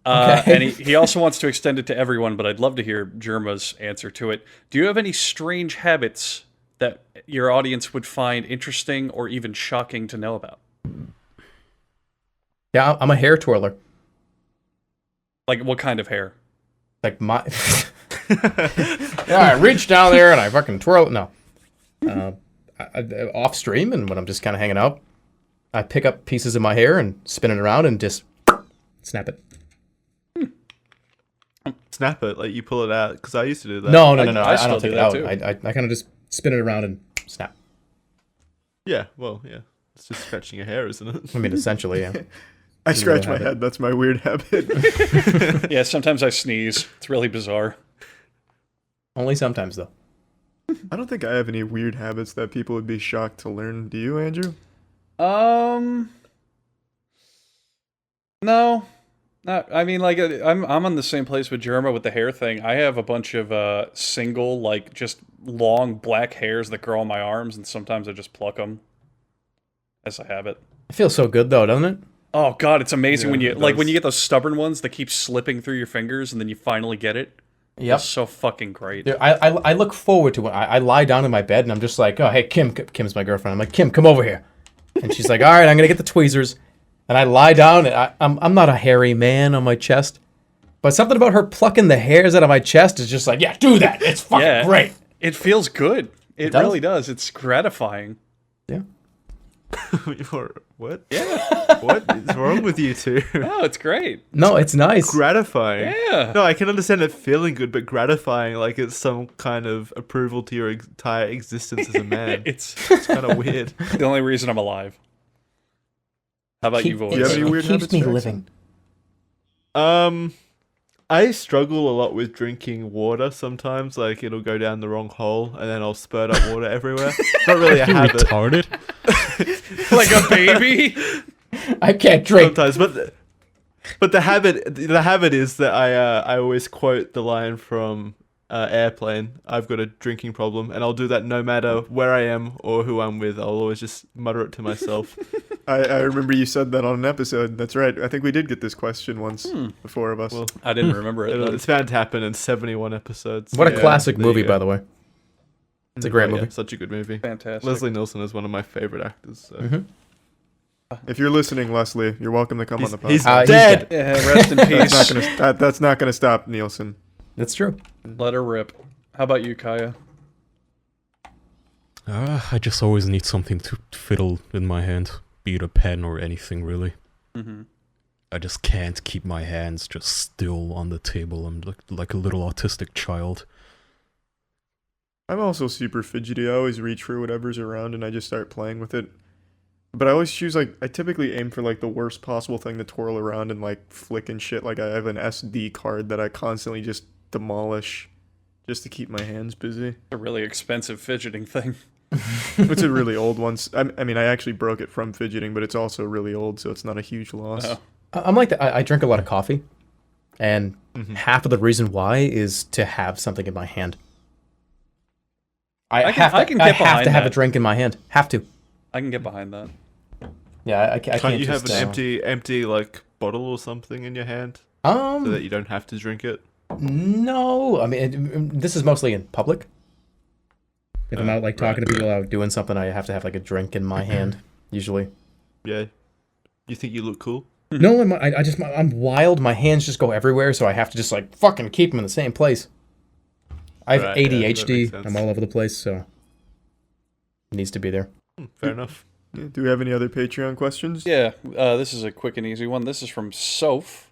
Okay. And he also wants to extend it to everyone, but I'd love to hear Jerma's answer to it. Do you have any strange habits that your audience would find interesting or even shocking to know about? Yeah, I'm a hair twirler. Like, what kind of hair? Like my. Yeah, I reach down there and I fucking twirl it. No. Off stream, and when I'm just kind of hanging out, I pick up pieces of my hair and spin it around and just snap it. Snap it, like you pull it out, because I used to do that. No. I I still don't do take it that out. too. I kind of just spin it around and snap. Yeah, well, yeah. It's just scratching your hair, isn't it? I mean, essentially, yeah. I scratch weird my habit. head. That's my weird habit. Yeah, sometimes I sneeze. It's really bizarre. Only sometimes, though. I don't think I have any weird habits that people would be shocked to learn. Do you, Andrew? No. Not, I mean, like, I'm on the same place with Jerma with the hair thing. I have a bunch of single, like, just long black hairs that grow on my arms, and sometimes I just pluck them as a habit. It feels so good, though, doesn't it? Oh God, it's amazing Yeah, when you it like when does. you get those stubborn ones that keep slipping through your fingers, and then you finally get it. Yep. It's so fucking great. Dude, I look forward to it. I lie down in my bed and I'm just like, oh, hey, Kim's my girlfriend. I'm like, Kim, come over here. And she's like, all right, I'm going to get the tweezers. And I lie down. And I'm not a hairy man on my chest. But something about her plucking the hairs out of my chest is just like, yeah, do that. It's fucking Yeah. great. It feels good. It does? really does. It's gratifying. Yeah. Or what? Yeah. What is wrong with you two? Oh, it's great. No, it's nice. Gratifying. Yeah. No, I can understand it feeling good, but gratifying, like it's some kind of approval to your entire existence as a man. It's It's kind of weird. the only reason I'm alive. How about you, Do you have any Voice? weird It keeps habits, me Jackson? living. I struggle a lot with drinking water sometimes. Like it'll go down the wrong hole, and then I'll spurt up water everywhere. Not really a You habit retarded? Like a baby? I can't drink. sometimes, but the habit is that I always quote the line from Airplane. I've got a drinking problem, and I'll do that no matter where I am or who I'm with. I'll always just mutter it to myself. I remember you said that on an episode. That's right. I think we did get this question once, the four of us. Well, I didn't remember it. It's bound to happen in 71 episodes. What a Yeah, classic there you movie, go. by the way. It's a great Oh, yeah, movie. such a good movie. Fantastic. Leslie Nielsen is one of my favorite actors. So. If you're listening, Leslie, you're welcome to come on the podcast. He's He's dead. Yeah, rest in peace. That's not gonna stop Nielsen. That's true. Let her rip. How about you, Kaya? I just always need something to fiddle in my hand, be it a pen or anything really. Mm-hmm. I just can't keep my hands just still on the table. I'm like a little autistic child. I'm also super fidgety. I always reach for whatever's around and I just start playing with it. But I always choose I typically aim for like the worst possible thing to twirl around and like flick and shit. Like I have an SD card that I constantly just demolish just to keep my hands busy. A really expensive fidgeting thing. It's a really old one. I mean, I actually broke it from fidgeting, but it's also really old, so it's not a huge loss. Oh. I'm like that. I drink a lot of coffee, and half of the reason why is to have something in my hand. I have to have a that. drink in my hand. Have to. I can get behind that. Yeah, I can't. Can't you have just, an empty like bottle or something in your hand so that you don't have to drink it? No, I mean this is mostly in public. If I'm out like talking to people out doing something, I have to have like a drink in my hand usually. Yeah. You think you look cool? No, I'm wild. My hands just go everywhere, so I have to just like fucking keep them in the same place. I have Right, yeah, that makes ADHD. sense. I'm all over the place, so it needs to be there. Fair enough. Yeah, do we have any other Patreon questions? Yeah, this is a quick and easy one. This is from Soph.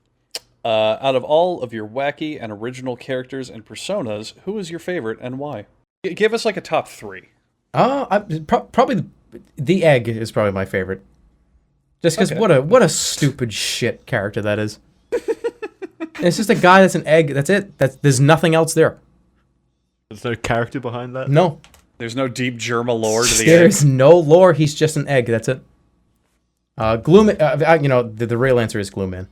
Out of all of your wacky and original characters and personas, who is your favorite and why? Give us like a top 3. Probably the egg is probably my favorite. Just because Okay. what a stupid shit character that is. It's just a guy that's an egg. That's it. There's nothing else there. There's no character behind that. No, There's no deep Jerma lore to the there's egg. no lore. He's just an egg. That's it. Gloom. The real answer is Glue Man.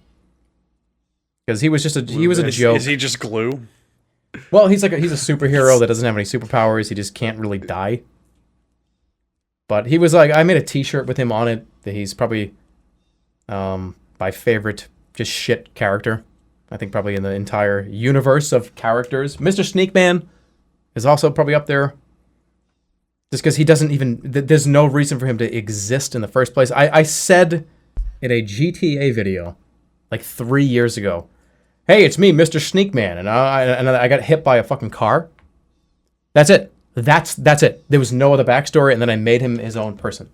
Because he was just a joke. Is he just glue? Well, he's a superhero that doesn't have any superpowers. He just can't really die. But he was like, I made a T-shirt with him on it. That he's probably my favorite just shit character. I think probably in the entire universe of characters. Mr. Sneakman is also probably up there. Just because he doesn't even, there's no reason for him to exist in the first place. I said in a GTA video like 3 years ago, hey, it's me, Mr. Sneakman, and I got hit by a fucking car. That's it. That's it. There was no other backstory, and then I made him his own person.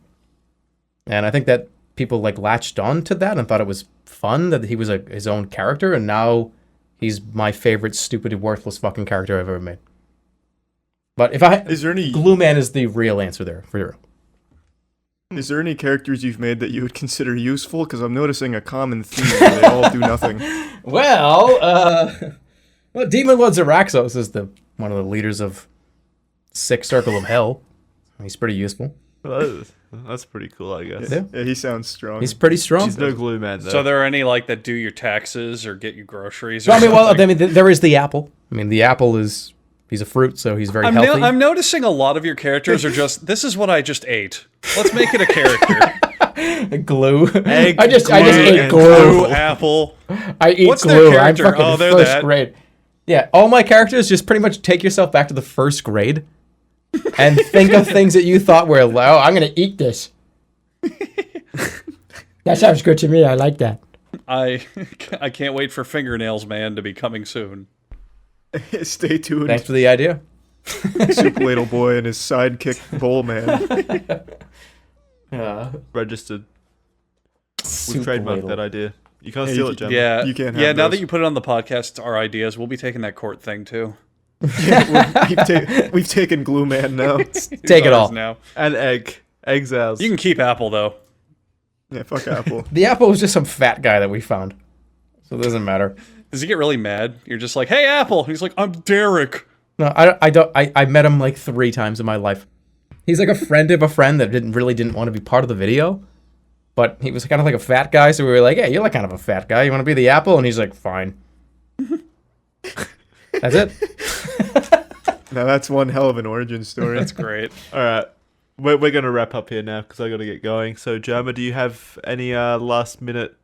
And I think that people like latched on to that and thought it was fun that he was his own character, and now he's my favorite stupid, worthless fucking character I've ever made. But Is there any Glue Man is the real answer there for sure. Is there any characters you've made that you would consider useful? Because I'm noticing a common theme where they all do nothing. Well, Demon Lord Zaraxos is one of the leaders of Sick Circle of Hell. He's pretty useful. Well, that's pretty cool, I guess. Yeah. Yeah, he sounds strong. He's pretty strong. He's no glue man, though. So there are any like that do your taxes or get you groceries? Or So, something? there is the apple. I mean, the apple he's a fruit, so he's very healthy. I'm noticing a lot of your characters are just, this is what I just ate. Let's make it a character. Glue. Egg, I just glue, ate and glue. Blue apple. I eat What's their glue. I'm character? fucking Oh, they're first that. grade. Yeah, all my characters just pretty much take yourself back to the first grade and think of things that you thought were, oh, I'm going to eat this. That sounds good to me. I like that. I can't wait for Fingernails Man to be coming soon. Stay tuned. Thanks for the idea. Soup Ladle Boy and his sidekick Bowl Man. Registered. We've trademarked that idea. You can't steal it, Jerma. Yeah, You can't yeah. have Now those. that you put it on the podcast, it's our ideas. We'll be taking that court thing too. We've taken Glue Man now. Take it all. now. And Egg's ours. You can keep Apple though. Yeah, fuck Apple. The apple was just some fat guy that we found, so it doesn't matter. Does he get really mad? You're just like, "Hey, Apple." He's like, "I'm Derek." No, I don't. I met him like 3 times in my life. He's like a friend of a friend that didn't want to be part of the video, but he was kind of like a fat guy. So we were like, "Hey, you're like kind of a fat guy. You want to be the apple?" And he's like, "Fine." That's it. Now that's one hell of an origin story. That's great. All right. We're going to wrap up here now because I got to get going. So, Jerma, do you have any last minute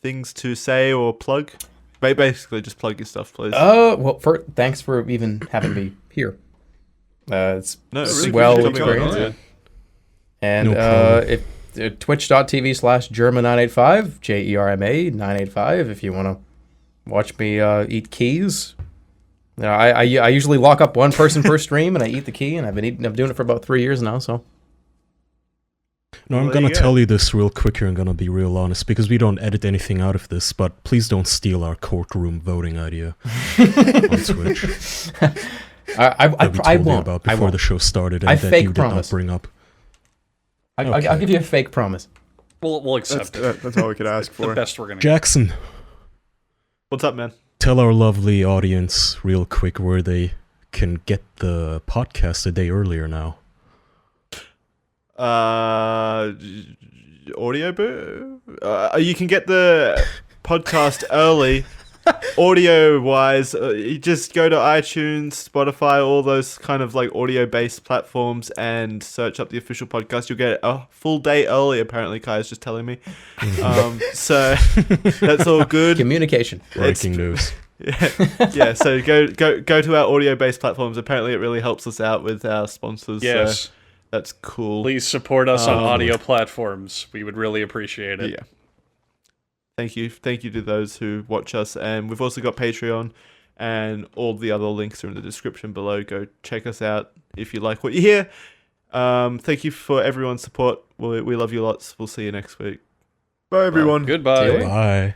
things to say or plug? Basically, just plug your stuff, please. Well, thanks for even having me here. It's No, really well appreciate you coming experienced. on. And No problem. if twitch.tv/Jerma985, Jerma985, if you want to watch me eat keys. You know, I usually lock up one person per stream and I eat the key, and I'm doing it for about 3 years now. So No, I'm Well, gonna there you go. tell you this real quick here. I'm gonna be real honest because we don't edit anything out of this. But please don't steal our courtroom voting idea on Twitch. I That we told you won't. about I before won't. the show started, I and that fake you did promise. not bring up. I'll give you a fake promise. We'll accept it. That's all we could ask The for. best we're gonna. Jackson, What's up, man? tell our lovely audience real quick where they can get the podcast a day earlier now. Audio you can get the podcast early. Audio wise, you just go to iTunes, Spotify, all those kind of like audio based platforms and search up the official podcast. You'll get it a full day early, apparently. Kai's just telling me. So that's all good. Communication. Breaking news. Yeah, so go to our audio based platforms. Apparently, it really helps us out with our sponsors. Yes. So that's cool. Please support us on audio platforms. We would really appreciate it. Yeah. Thank you to those who watch us, and we've also got Patreon, and all the other links are in the description below. Go check us out if you like what you hear. Thank you for everyone's support. We love you lots. We'll see you next week. Bye, everyone. Goodbye. See you later. Bye.